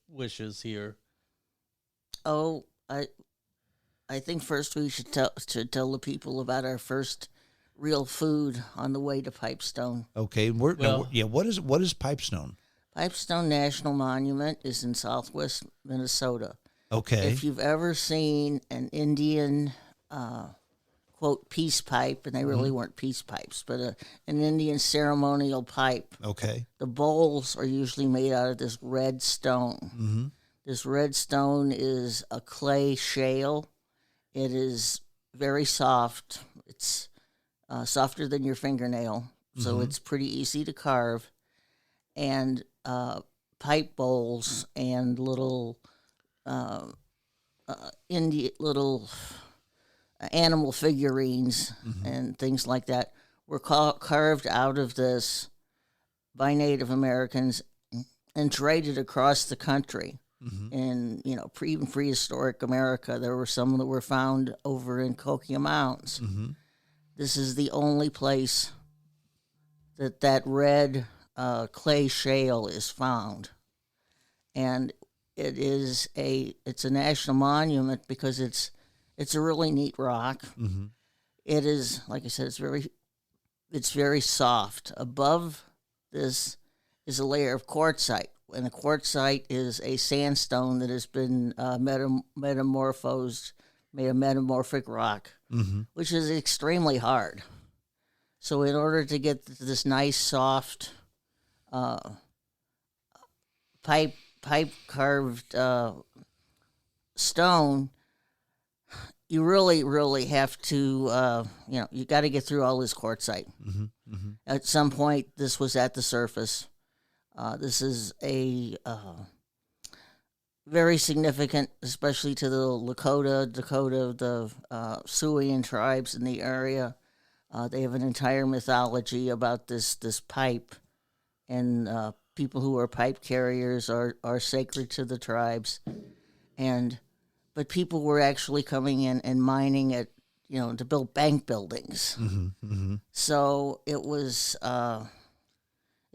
wishes here. Oh, I think first we should tell the people about our first real food on the way to Pipestone. Okay, what is Pipestone? Pipestone National Monument is in southwest Minnesota. Okay. If you've ever seen an Indian quote peace pipe, and they really weren't peace pipes, but an Indian ceremonial pipe. Okay. The bowls are usually made out of this red stone. Mm-hmm. This red stone is a clay shale. It is very soft. It's softer than your fingernail, so it's pretty easy to carve. And pipe bowls and little animal figurines and things like that were carved out of this by Native Americans and traded across the country. In even prehistoric America, there were some that were found over in Coquia Mountains. This is the only place that red clay shale is found, and it's a national monument because it's a really neat rock. Mm-hmm. It is, like I said, it's very soft. Above this is a layer of quartzite, and the quartzite is a sandstone that has been metamorphosed, made a metamorphic rock, Mm-hmm. which is extremely hard. So in order to get this nice soft pipe carved stone, you really have to you got to get through all this quartzite. Mm-hmm. Mm-hmm. At some point, this was at the surface. This is a very significant, especially to the Dakota, the Sioux tribes in the area. They have an entire mythology about this pipe, and people who are pipe carriers are sacred to the tribes. But people were actually coming in and mining it, to build bank buildings. Mm-hmm. Mm-hmm. So it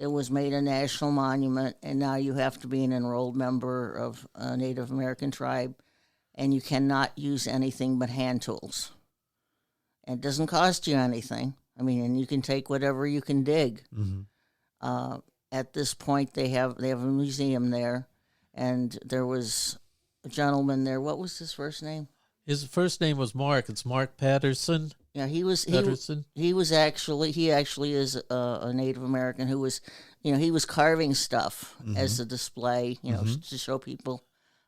was made a national monument, and now you have to be an enrolled member of a Native American tribe, and you cannot use anything but hand tools. And it doesn't cost you anything. I mean, and you can take whatever you can dig. Mm-hmm. At this point, they have a museum there, and there was a gentleman there. What was his first name? His first name was Mark. It's Mark Patterson. Yeah, he Patterson. He actually is a Native American who was, he was carving stuff Mm-hmm. as a display, Mm-hmm. to show people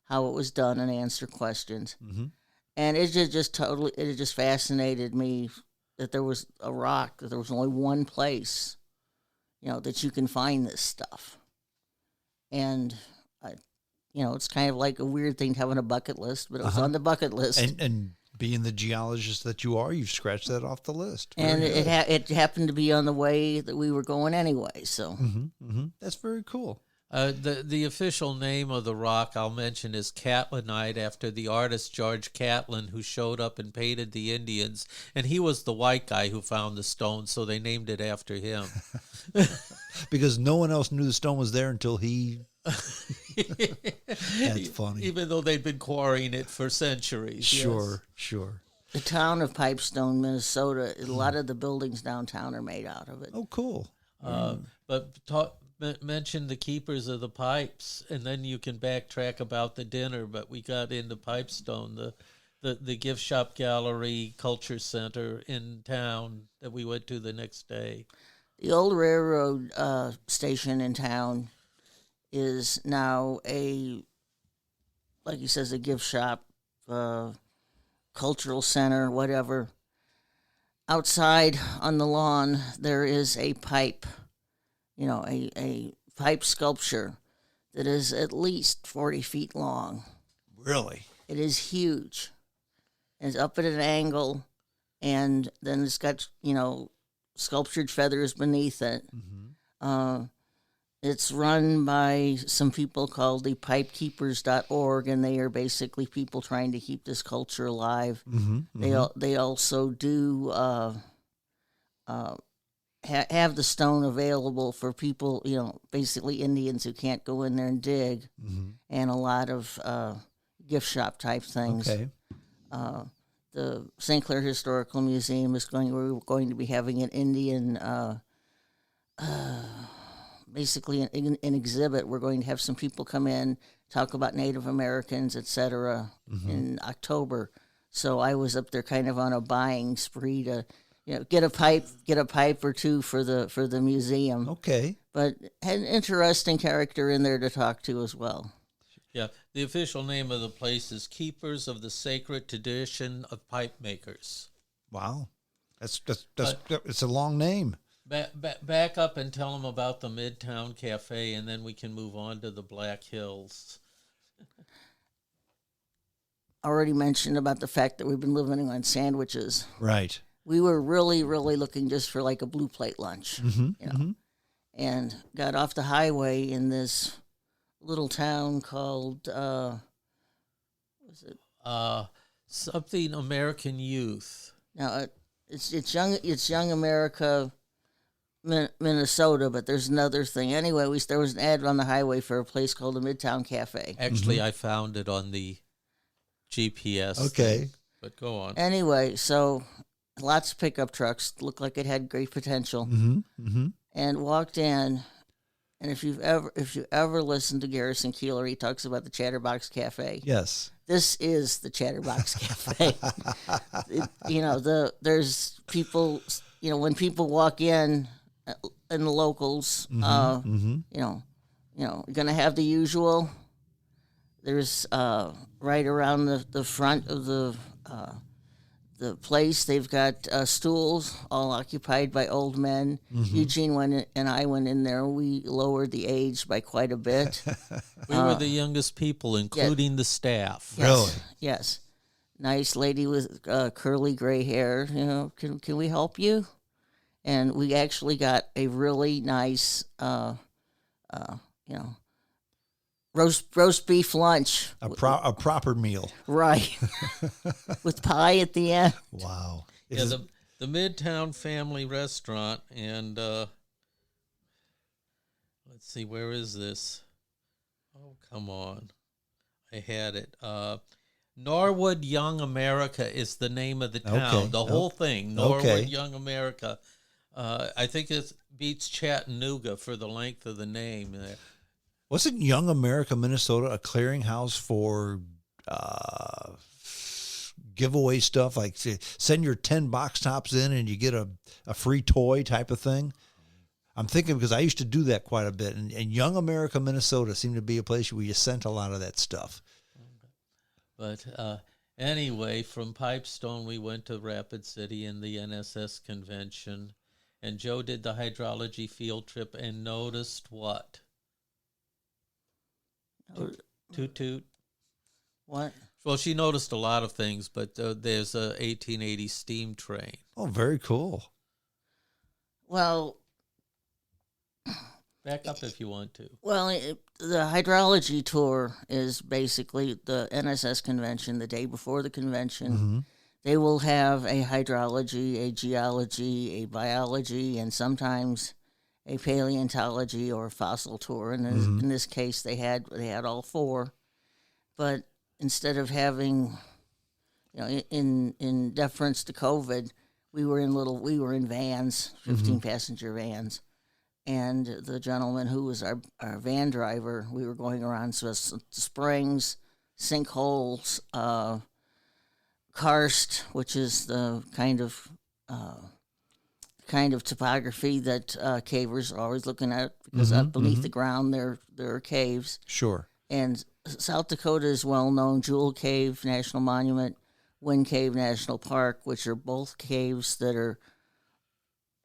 how it was done and answer questions. Mm-hmm. And it just fascinated me that there was a rock, that there was only one place, that you can find this stuff. And it's kind of like a weird thing to have on a bucket list, but it was on the bucket list. And being the geologist that you are, you've scratched that off the list. And Very good. it happened to be on the way that we were going anyway. So Mm-hmm. Mm-hmm. That's very cool. The official name of the rock I'll mention is Catlinite, after the artist George Catlin, who showed up and painted the Indians, and he was the white guy who found the stone, so they named it after him. Because no one else knew the stone was there until he. That's funny. Even though they'd been quarrying it for centuries. Sure, sure. the town of Pipestone, Minnesota, a lot of the buildings downtown are made out of it. Oh, cool. Mention the keepers of the pipes, and then you can backtrack about the dinner. But we got into Pipestone, the gift shop, gallery, culture center in town that we went to the next day. The old railroad station in town is now like he says, a gift shop, cultural center, whatever. Outside on the lawn, there is a pipe, a pipe sculpture that is at least 40 feet long. Really? It is huge. It's up at an angle, and then it's got, sculptured feathers beneath it. Mm-hmm. It's run by some people called the pipekeepers.org, and they are basically people trying to keep this culture alive. Mm-hmm. They also do have the stone available for people, basically Indians who can't go in there and dig, and a lot of gift shop type things. Okay. The St. Clair Historical Museum we're going to be having an Indian, basically an exhibit. We're going to have some people come in, talk about Native Americans, etc. in October. So I was up there kind of on a buying spree to, get a pipe or two for the museum. Okay. But had an interesting character in there to talk to as well. Yeah, the official name of the place is Keepers of the Sacred Tradition of Pipe Makers. Wow. That's it's a long name. Back up and tell them about the Midtown Cafe, and then we can move on to the Black Hills. Already mentioned about the fact that we've been living on sandwiches. Right. We were really, really looking just for like a blue plate lunch, and got off the highway in this little town called, Something American Youth. Now it's young America Minnesota, but there's another thing. Anyway, there was an ad on the highway for a place called the Midtown Cafe. Actually, I found it on the GPS. Okay. thing, but go on. Anyway, so lots of pickup trucks, looked like it had great potential, and walked in. And if you ever listened to Garrison Keillor, he talks about the Chatterbox Cafe. Yes. This is the Chatterbox Cafe. There's people. When people walk in the locals, you're gonna have the usual. There's right around the front of the place. They've got stools all occupied by old men. Eugene and I went in there. We lowered the age by quite a bit. We were the youngest people, including the staff. Yes, Really? Yes. Nice lady with curly gray hair. Can we help you? And we actually got a really nice, roast beef lunch. A proper meal. Right. With pie at the end. Wow. Yeah, the Midtown Family Restaurant, and let's see, where is this? Oh, come on. I had it. Norwood Young America is the name of the town. Okay. The whole thing, Norwood Okay. Young America. I think it beats Chattanooga for the length of the name there. Wasn't Young America, Minnesota, a clearinghouse for giveaway stuff? Like send your 10 box tops in and you get a free toy type of thing? I'm thinking because I used to do that quite a bit. And Young America, Minnesota seemed to be a place where you sent a lot of that stuff. But anyway, from Pipestone, we went to Rapid City in the NSS convention. And Joe did the hydrology field trip and noticed what? Toot toot. What? Well, she noticed a lot of things, but there's a 1880 steam train. Oh, very cool. Well, Back up if you want to. Well, the hydrology tour is basically the NSS convention. The day before the convention, they will have a hydrology, a geology, a biology, and sometimes a paleontology or fossil tour. And in this case, they had all four. But instead of having, in deference to COVID, we were in vans, 15 passenger vans. And the gentleman who was our van driver, we were going around springs, sinkholes, karst, which is the kind of topography that cavers are always looking at, because up beneath the ground there are caves. Sure. And South Dakota is well known. Jewel Cave National Monument, Wind Cave National Park, which are both caves that are,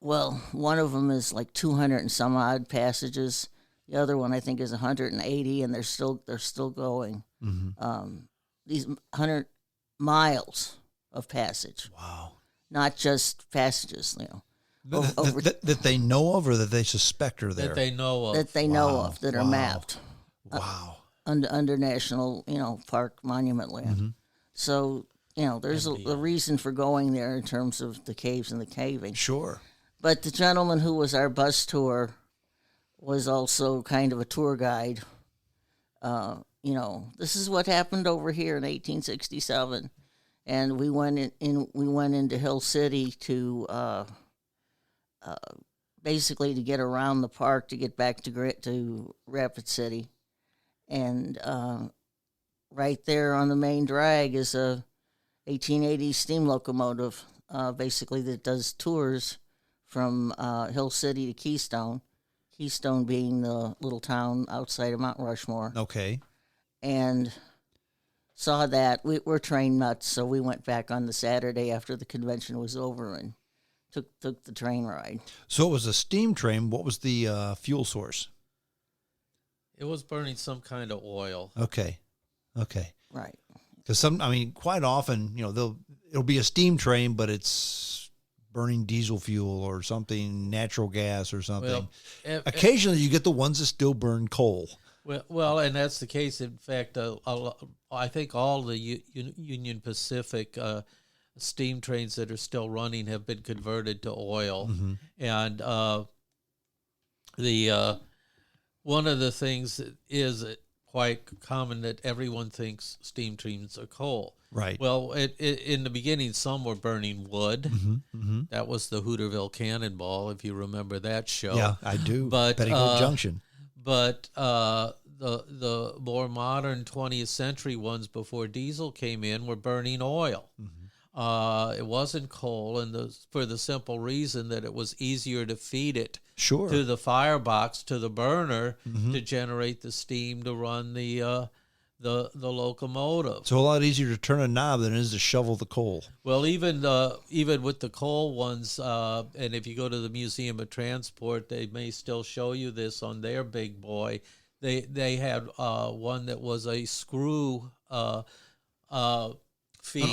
well, one of them is like 200 and some odd passages. The other one I think is 180, and they're still going. These 100 miles of passage. Wow. Not just passages, That they know of or that they suspect are there? That they know of. that they know of, that are mapped. Wow. Under national, park monument land. So, there's a reason for going there in terms of the caves and the caving. Sure. But the gentleman who was our bus tour was also kind of a tour guide. This is what happened over here in 1867, and we went into Hill City to basically to get around the park to get back to Rapid City. And right there on the main drag is a 1880 steam locomotive, basically that does tours from Hill City to Keystone. Keystone being the little town outside of Mount Rushmore. Okay. And saw that. We're train nuts, so we went back on the Saturday after the convention was over and took the train ride. So it was a steam train. What was the fuel source? It was burning some kind of oil. Okay. Right. Because quite often, it'll be a steam train, but it's burning diesel fuel or something, natural gas or something. Well, occasionally you get the ones that still burn coal. Well, and that's the case. In fact, I think all the Union Pacific steam trains that are still running have been converted to oil. And the one of the things that is quite common that everyone thinks steam trains are coal. Right. Well, in the beginning, some were burning wood. That was the Hooterville Cannonball, if you remember that show. Yeah, I do. But Petticoat Junction. But the more modern 20th century ones before diesel came in were burning oil. It wasn't coal, and for the simple reason that it was easier to feed it Sure. to the firebox, to the burner, to generate the steam to run the locomotive. So a lot easier to turn a knob than it is to shovel the coal. Well, even with the coal ones, and if you go to the Museum of Transport, they may still show you this on their big boy. They had one that was a screw feed.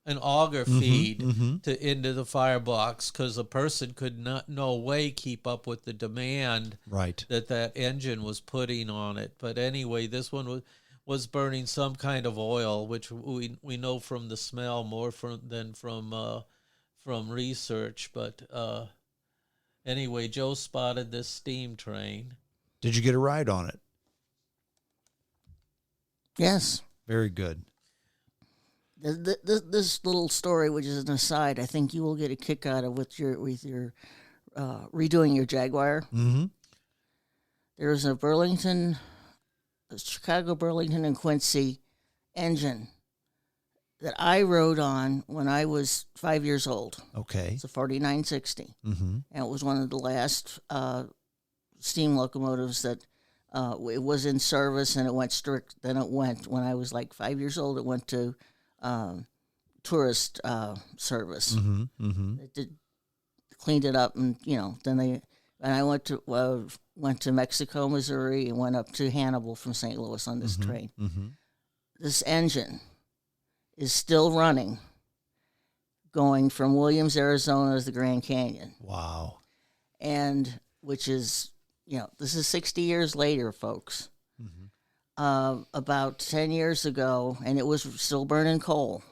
An auger feed into the firebox, because a person could not no way keep up with the demand that engine was putting on it. But anyway, this one was burning some kind of oil, which we know from the smell more than from research. But anyway, Joe spotted this steam train. Did you get a ride on it? Yes. Very good. This little story, which is an aside, I think you will get a kick out of with your redoing your Jaguar. There's a Chicago, Burlington, and Quincy engine that I rode on when I was 5 years old. Okay. It's a 4960, and it was one of the last steam locomotives that it was in service, and it went strict. Then it went, when I was like 5 years old, it went to tourist service. It cleaned it up, and then I went to Mexico, Missouri, and went up to Hannibal from St. Louis on this train. This engine is still running, going from Williams, Arizona to the Grand Canyon. Wow. And which is, this is 60 years later, folks. About 10 years ago, and it was still burning coal.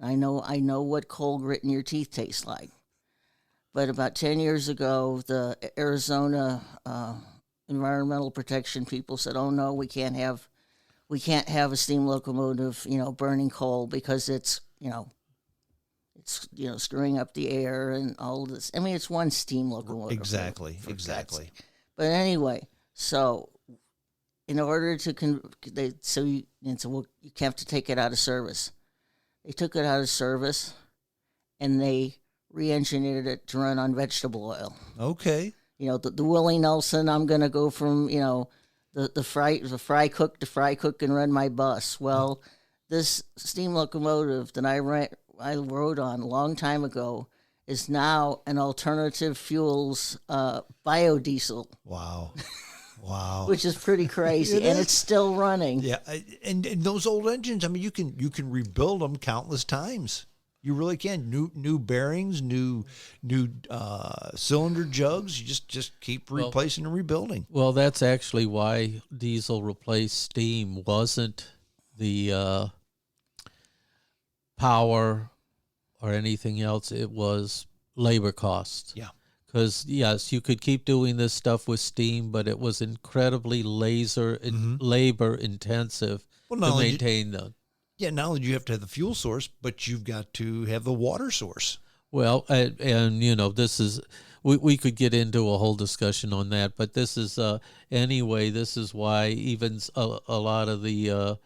I know what coal grit in your teeth tastes like. But about 10 years ago, the Arizona environmental protection people said, "Oh no, we can't have a steam locomotive, burning coal, because it's screwing up the air and all this." I mean, it's one steam locomotive. Exactly. But anyway, so in order to you have to take it out of service. They took it out of service, and they re-engineered it to run on vegetable oil. Okay. The Willie Nelson, I'm going to go from, the fry cook to fry cook and run my bus. Well, this steam locomotive that I rode on a long time ago is now an alternative fuels biodiesel. Wow. Wow. Which is pretty crazy, and it's still running. Yeah, and those old engines, I mean, you can rebuild them countless times. You really can. New bearings, new cylinder jugs. You just keep replacing and rebuilding. Well, that's actually why diesel replaced steam. Wasn't the power or anything else. It was labor costs. Yeah. Because, yes, you could keep doing this stuff with steam, but it was incredibly labor intensive to maintain them. Yeah, not only do you have to have the fuel source, but you've got to have the water source. Well, and this is, we could get into a whole discussion on that, but this is, anyway, this is why even a lot of the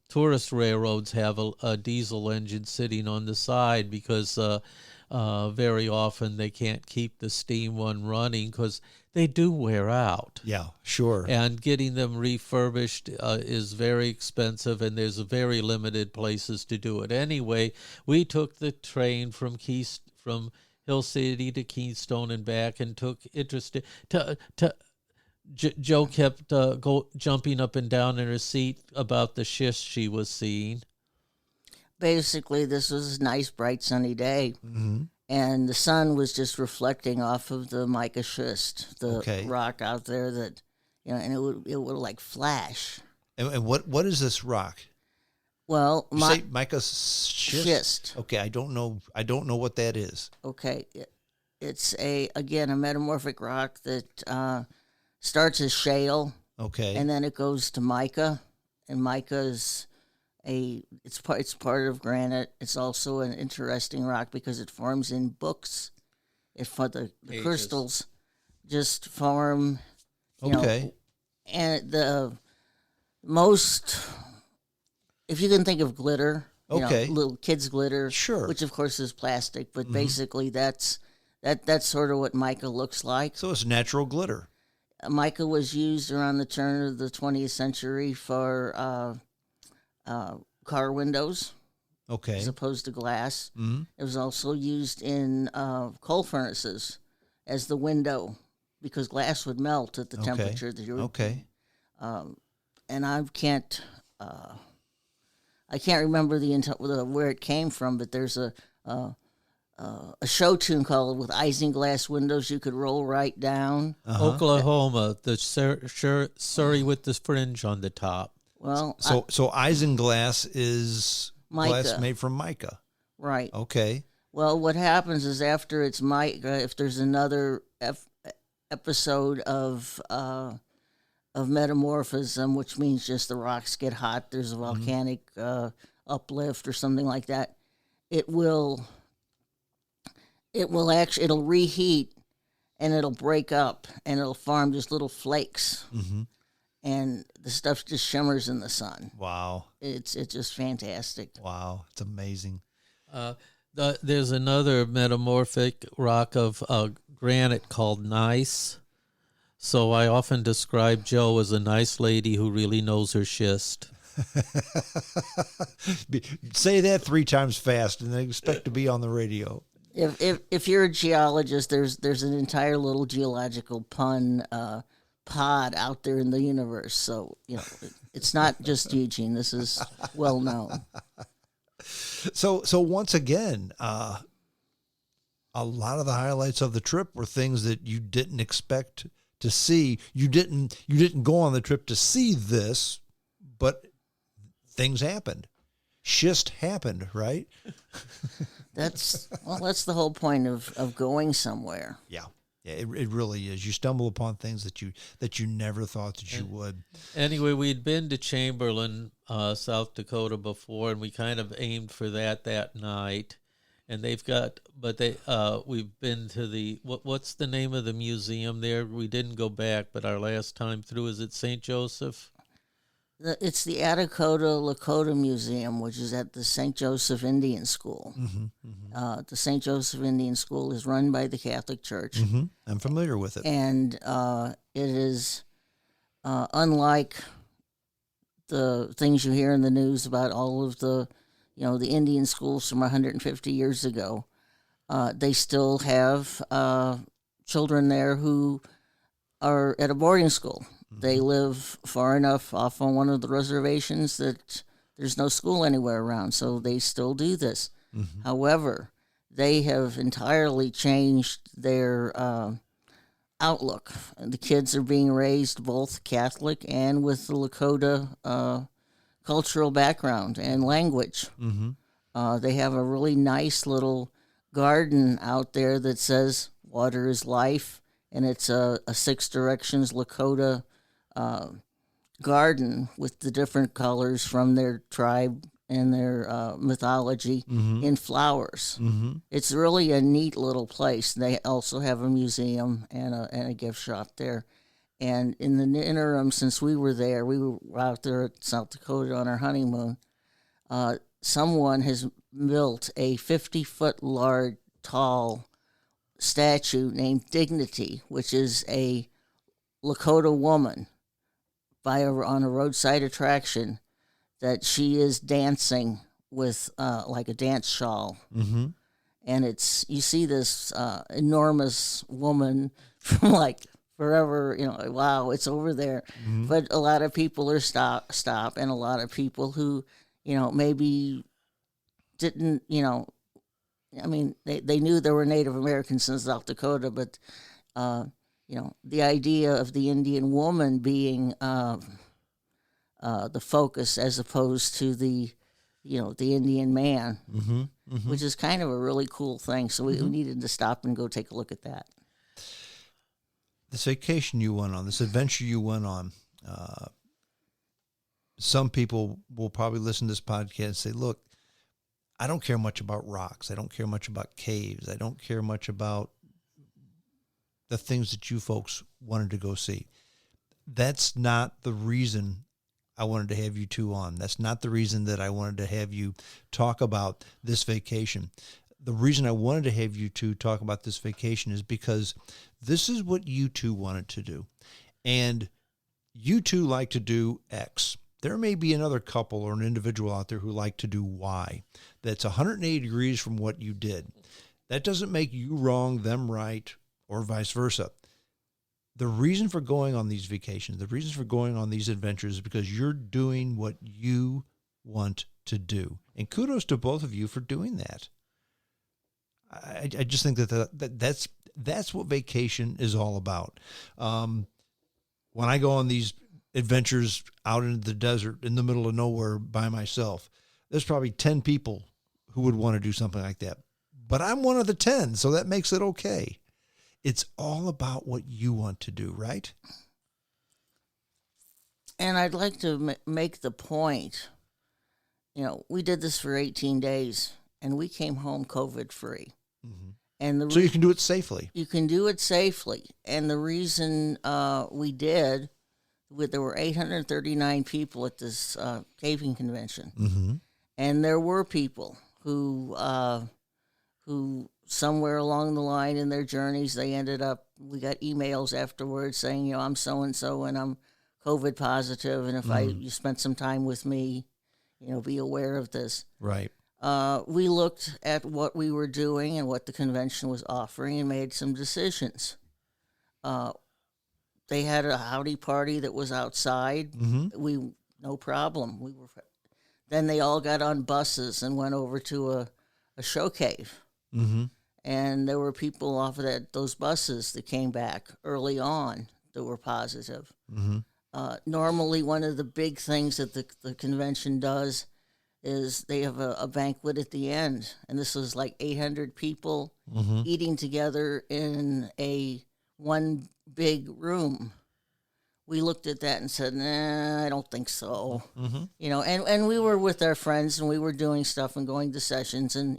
tourist railroads have a diesel engine sitting on the side, because very often they can't keep the steam one running because they do wear out. Yeah, sure. And getting them refurbished is very expensive, and there's very limited places to do it. Anyway, we took the train from Hill City to Keystone and back, and took interest Joe kept jumping up and down in her seat about the schist she was seeing. Basically, this was a nice, bright, sunny day, and the sun was just reflecting off of the mica schist, the rock out there that, and it would like flash. And what is this rock? Well, mica schist. Schist. Okay, I don't know what that is. Okay, It's again a metamorphic rock that starts as shale, Okay. and then it goes to mica, and mica is it's part of granite. It's also an interesting rock because it forms in books. The Pages. crystals just form. Okay. And the most, if you can think of glitter, Okay. little kids' glitter, Sure. which of course is plastic, but basically that's sort of what mica looks like. So it's natural glitter. Mica was used around the turn of the 20th century for car windows Okay. as opposed to glass. Mm-hmm. It was also used in coal furnaces as the window because glass would melt at the temperature that you were. Okay. And I can't remember where it came from, but there's a show tune called "With Isinglass Windows You Could Roll Right Down." Oklahoma, the Surrey with the fringe on the top. Well, So isinglass is glass Mica. made from mica. right. Okay. Well, what happens is after it's mica, if there's another episode of metamorphism, which means just the rocks get hot, there's a volcanic uplift or something like that, it'll reheat and it'll break up and it'll form just little flakes, and the stuff just shimmers in the sun. Wow. It's just fantastic. Wow. It's amazing. There's another metamorphic rock of granite called gneiss. So I often describe Jo as a nice lady who really knows her schist. Say that 3 times fast and then expect to be on the radio. If you're a geologist, there's an entire little geological pod out there in the universe. So it's not just Eugene. This is well known. So once again, a lot of the highlights of the trip were things that you didn't expect to see. You didn't go on the trip to see this, but things happened. Schist happened, right? That's the whole point of going somewhere. Yeah. Yeah, it really is. You stumble upon things that you never thought that you would. Anyway, we'd been to Chamberlain, South Dakota before, and we kind of aimed for that night. And we've been to what's the name of the museum there? We didn't go back, but our last time through, is it St. Joseph? It's the Atakota Lakota Museum, which is at the St. Joseph Indian School. The St. Joseph Indian School is run by the Catholic Church. I'm familiar with it. And it is unlike the things you hear in the news about all of the Indian schools from 150 years ago. They still have children there who are at a boarding school. They live far enough off on one of the reservations that there's no school anywhere around, so they still do this. However, they have entirely changed their outlook. The kids are being raised both Catholic and with the Lakota cultural background and language. They have a really nice little garden out there that says "Water is life," and it's a Six Directions Lakota garden with the different colors from their tribe and their mythology in flowers. It's really a neat little place. They also have a museum and a gift shop there. And in the interim, since we were there, we were out there at South Dakota on our honeymoon, someone has built a 50-foot tall statue named Dignity, which is a Lakota woman on a roadside attraction that she is dancing with like a dance shawl. And you see this enormous woman from like forever, wow, it's over there. But a lot of people are stop, and a lot of people who, maybe didn't, I mean, they knew there were Native Americans in South Dakota, but, the idea of the Indian woman being the focus as opposed to the Indian man which is kind of a really cool thing. So we needed to stop and go take a look at that. This vacation you went on, this adventure you went on, some people will probably listen to this podcast and say, look, I don't care much about rocks. I don't care much about caves. I don't care much about the things that you folks wanted to go see. That's not the reason I wanted to have you two on. That's not the reason that I wanted to have you talk about this vacation. The reason I wanted to have you two talk about this vacation is because this is what you two wanted to do. And you two like to do X. There may be another couple or an individual out there who like to do Y. That's 180 degrees from what you did. That doesn't make you wrong, them right, or vice versa. The reason for going on these vacations, the reason for going on these adventures is because you're doing what you want to do. And kudos to both of you for doing that. I just think that's what vacation is all about. When I go on these adventures out into the desert in the middle of nowhere by myself, there's probably 10 people who would want to do something like that. But I'm one of the 10, so that makes it okay. It's all about what you want to do, right? And I'd like to make the point, we did this for 18 days, and we came home COVID-free. Mm-hmm. And so you can do it safely. You can do it safely. And the reason we did, there were 839 people at this caving convention. Mm-hmm. And there were people who somewhere along the line in their journeys, we got emails afterwards saying, I'm so-and-so and I'm COVID positive. And if you spent some time with me, be aware of this. Right. We looked at what we were doing and what the convention was offering and made some decisions. They had a howdy party that was outside. Mm-hmm. No problem. Then they all got on buses and went over to a show cave. Mm-hmm. And there were people off of those buses that came back early on that were positive. Mm-hmm. Normally, one of the big things that the convention does is they have a banquet at the end. And this was like 800 people eating together in one big room. We looked at that and said, nah, I don't think so. Mm-hmm. And we were with our friends and we were doing stuff and going to sessions and,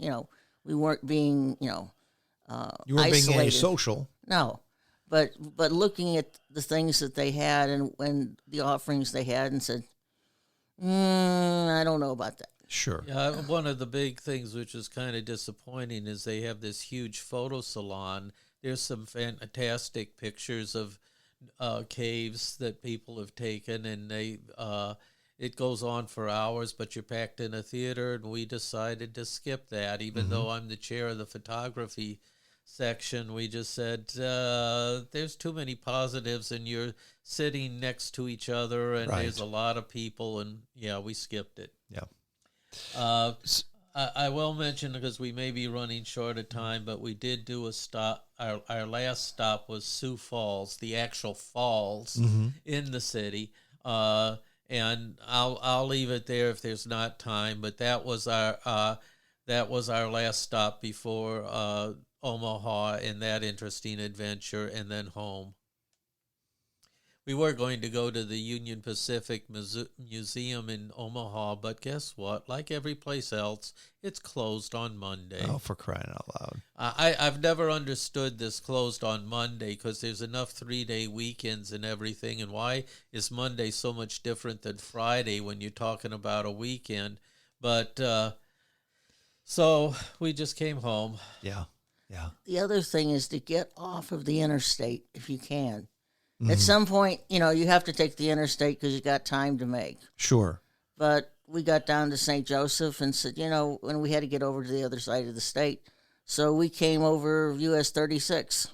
we weren't being, you weren't isolated. being antisocial. No, but looking at the things that they had and the offerings they had and said, I don't know about that. Sure. Yeah, one of the big things which is kind of disappointing is they have this huge photo salon. There's some fantastic pictures of caves that people have taken, and it goes on for hours, but you're packed in a theater, and we decided to skip that. Even though I'm the chair of the photography section, we just said, there's too many positives, and you're sitting next to each other, and there's a lot of people, and we skipped it. Yeah. I will mention, because we may be running short of time, but we did do a stop. Our last stop was Sioux Falls, the actual falls in the city. And I'll leave it there if there's not time. But that was our last stop before Omaha and that interesting adventure, and then home. We were going to go to the Union Pacific Museum in Omaha, but guess what? Like every place else, it's closed on Monday. Oh, for crying out loud. I've never understood this closed on Monday, because there's enough 3-day weekends and everything. And why is Monday so much different than Friday when you're talking about a weekend? But so we just came home. Yeah. Yeah. The other thing is to get off of the interstate if you can. At some point, you have to take the interstate because you got time to make. Sure. But we got down to St. Joseph and said, and we had to get over to the other side of the state. So we came over US 36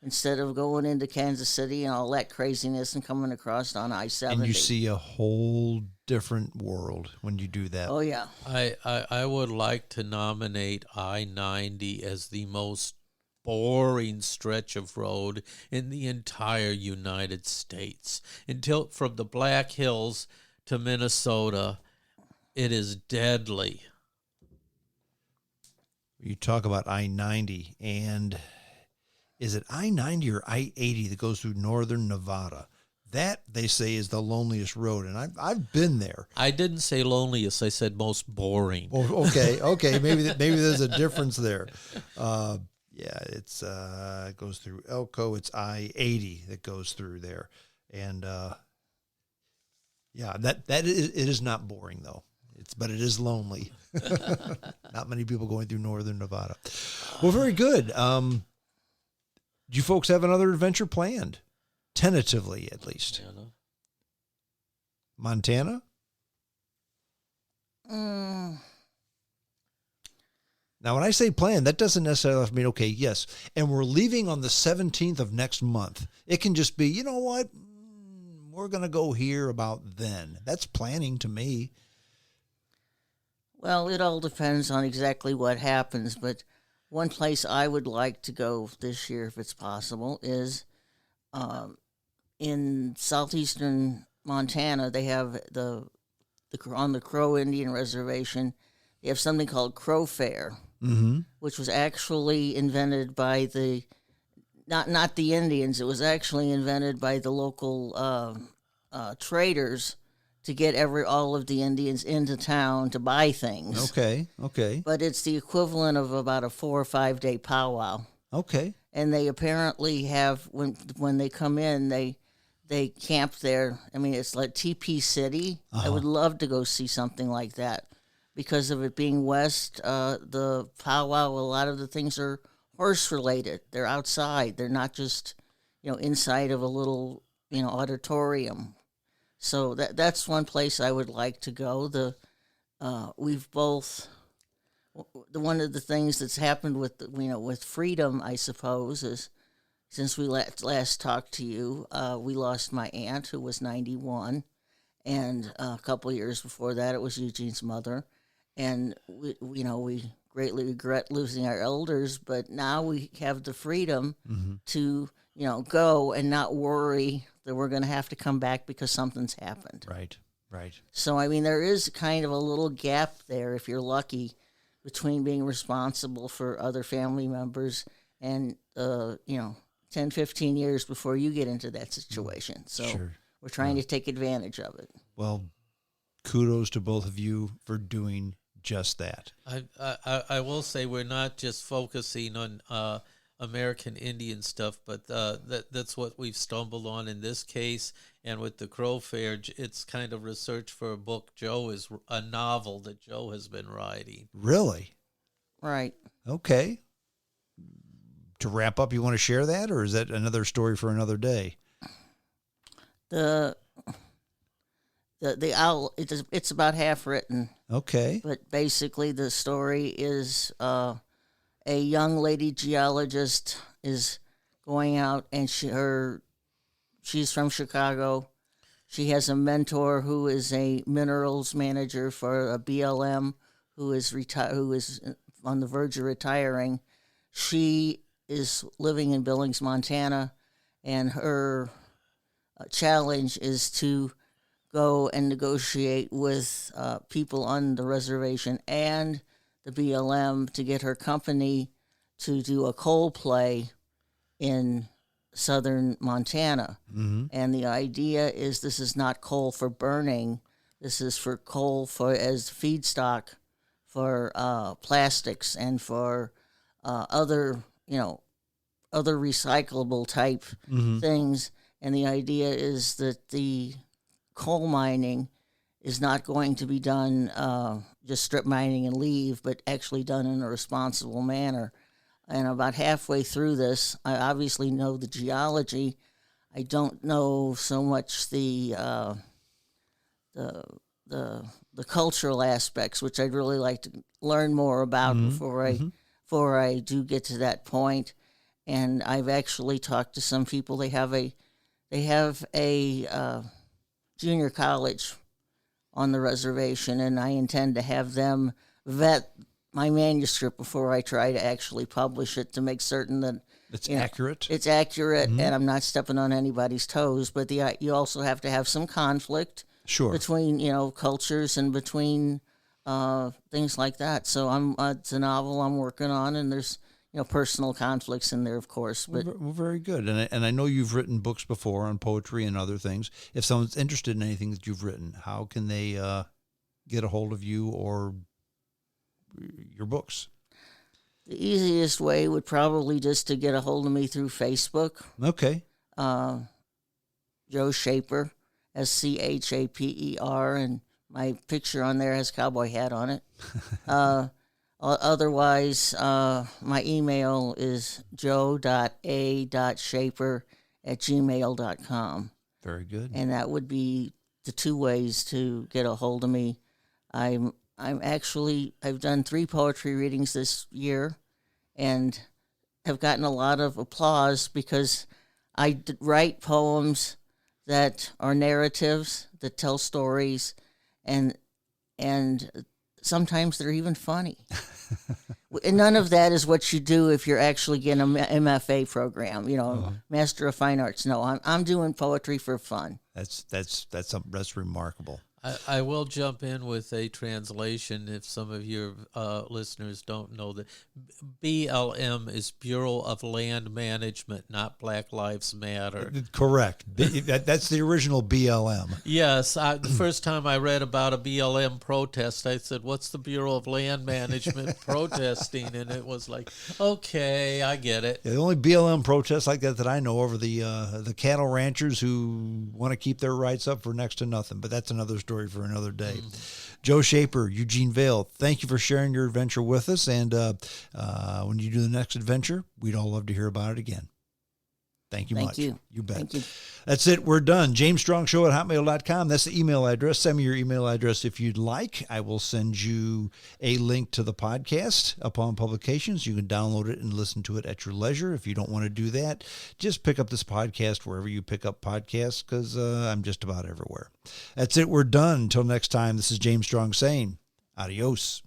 instead of going into Kansas City and all that craziness and coming across on I-70. And you see a whole different world when you do that. Oh, yeah. I would like to nominate I-90 as the most boring stretch of road in the entire United States. Until from the Black Hills to Minnesota, it is deadly. You talk about I-90, and is it I-90 or I-80 that goes through northern Nevada? That, they say, is the loneliest road, and I've been there. I didn't say loneliest. I said most boring. Well, okay, maybe there's a difference there. Yeah, it goes through Elko. It's I-80 that goes through there, and yeah, it is not boring though. But it is lonely. Not many people going through northern Nevada. Well, very good. Do you folks have another adventure planned? Tentatively, at least. Montana? Now, when I say plan, that doesn't necessarily have to mean, okay, yes, and we're leaving on the 17th of next month. It can just be, you know what, we're going to go here about then. That's planning to me. Well, it all depends on exactly what happens, but one place I would like to go this year, if it's possible, is in southeastern Montana. They have on the Crow Indian Reservation, they have something called Crow Fair, which was actually invented by not the Indians. It was actually invented by the local traders to get all of the Indians into town to buy things. Okay. But it's the equivalent of about a 4 or 5 day powwow. Okay. And they apparently have, when they come in, they camp there. I mean, it's like TP City. I would love to go see something like that because of it being west. The powwow, a lot of the things are horse related. They're outside. They're not just, inside of a little, auditorium. So that's one place I would like to go. We've both. One of the things that's happened with freedom, I suppose, is since we last talked to you, we lost my aunt who was 91, and a couple of years before that, it was Eugene's mother, and we greatly regret losing our elders, but now we have the freedom to go and not worry that we're going to have to come back because something's happened. Right. So, I mean, there is kind of a little gap there, if you're lucky, between being responsible for other family members and, 10, 15 years before you get into that situation. So we're trying to take advantage of it. Well, kudos to both of you for doing just that. I will say we're not just focusing on American Indian stuff, but that's what we've stumbled on in this case. And with the Crow Fair, it's kind of research for a book a novel that Joe has been writing. Really? Right. Okay. To wrap up, you want to share that, or is that another story for another day? The owl, it's about half written. Okay. But basically the story is a young lady geologist is going out, and she's from Chicago. She has a mentor who is a minerals manager for a BLM who is on the verge of retiring. She is living in Billings, Montana, and her challenge is to go and negotiate with people on the reservation and the BLM to get her company to do a coal play in southern Montana. And the idea is this is not coal for burning. This is for coal as feedstock for plastics and for other recyclable type things. And the idea is that the coal mining is not going to be done just strip mining and leave, but actually done in a responsible manner. And about halfway through this, I obviously know the geology. I don't know so much the cultural aspects, which I'd really like to learn more about before I do get to that point. And I've actually talked to some people. They have a junior college on the reservation, and I intend to have them vet my manuscript before I try to actually publish it to make certain that it's accurate. It's accurate, and I'm not stepping on anybody's toes. But you also have to have some conflict between cultures and between things like that. So it's a novel I'm working on, and there's personal conflicts in there, of course. But Well, very good. And I know you've written books before on poetry and other things. If someone's interested in anything that you've written, how can they get a hold of you or your books? the easiest way would probably just to get a hold of me through Facebook. Okay. Joe Schaper, Schaper, and my picture on there has a cowboy hat on it. Otherwise, my email is joe.a.shaper@gmail.com. Very good. And that would be the two ways to get a hold of me. I've done 3 poetry readings this year and have gotten a lot of applause because I write poems that are narratives that tell stories, and sometimes they're even funny. And none of that is what you do if you're actually getting an MFA program, Master of Fine Arts. No, I'm doing poetry for fun. That's remarkable. I will jump in with a translation if some of your listeners don't know that BLM is Bureau of Land Management, not Black Lives Matter. Correct. That's the original BLM. Yes. The first time I read about a BLM protest, I said, what's the Bureau of Land Management protesting? And it was like, okay, I get it. Yeah, the only BLM protests like that I know of are the cattle ranchers who want to keep their rights up for next to nothing. But that's another story for another day. Joe Schaper, Eugene Vale, thank you for sharing your adventure with us. And when you do the next adventure, we'd all love to hear about it again. Thank you much. You bet. Thank you. That's it. We're done. JamesStrongShow@hotmail.com. That's the email address. Send me your email address if you'd like. I will send you a link to the podcast upon publications. You can download it and listen to it at your leisure. If you don't want to do that, just pick up this podcast wherever you pick up podcasts, because I'm just about everywhere. That's it. We're done. Until next time, this is James Strong saying adios.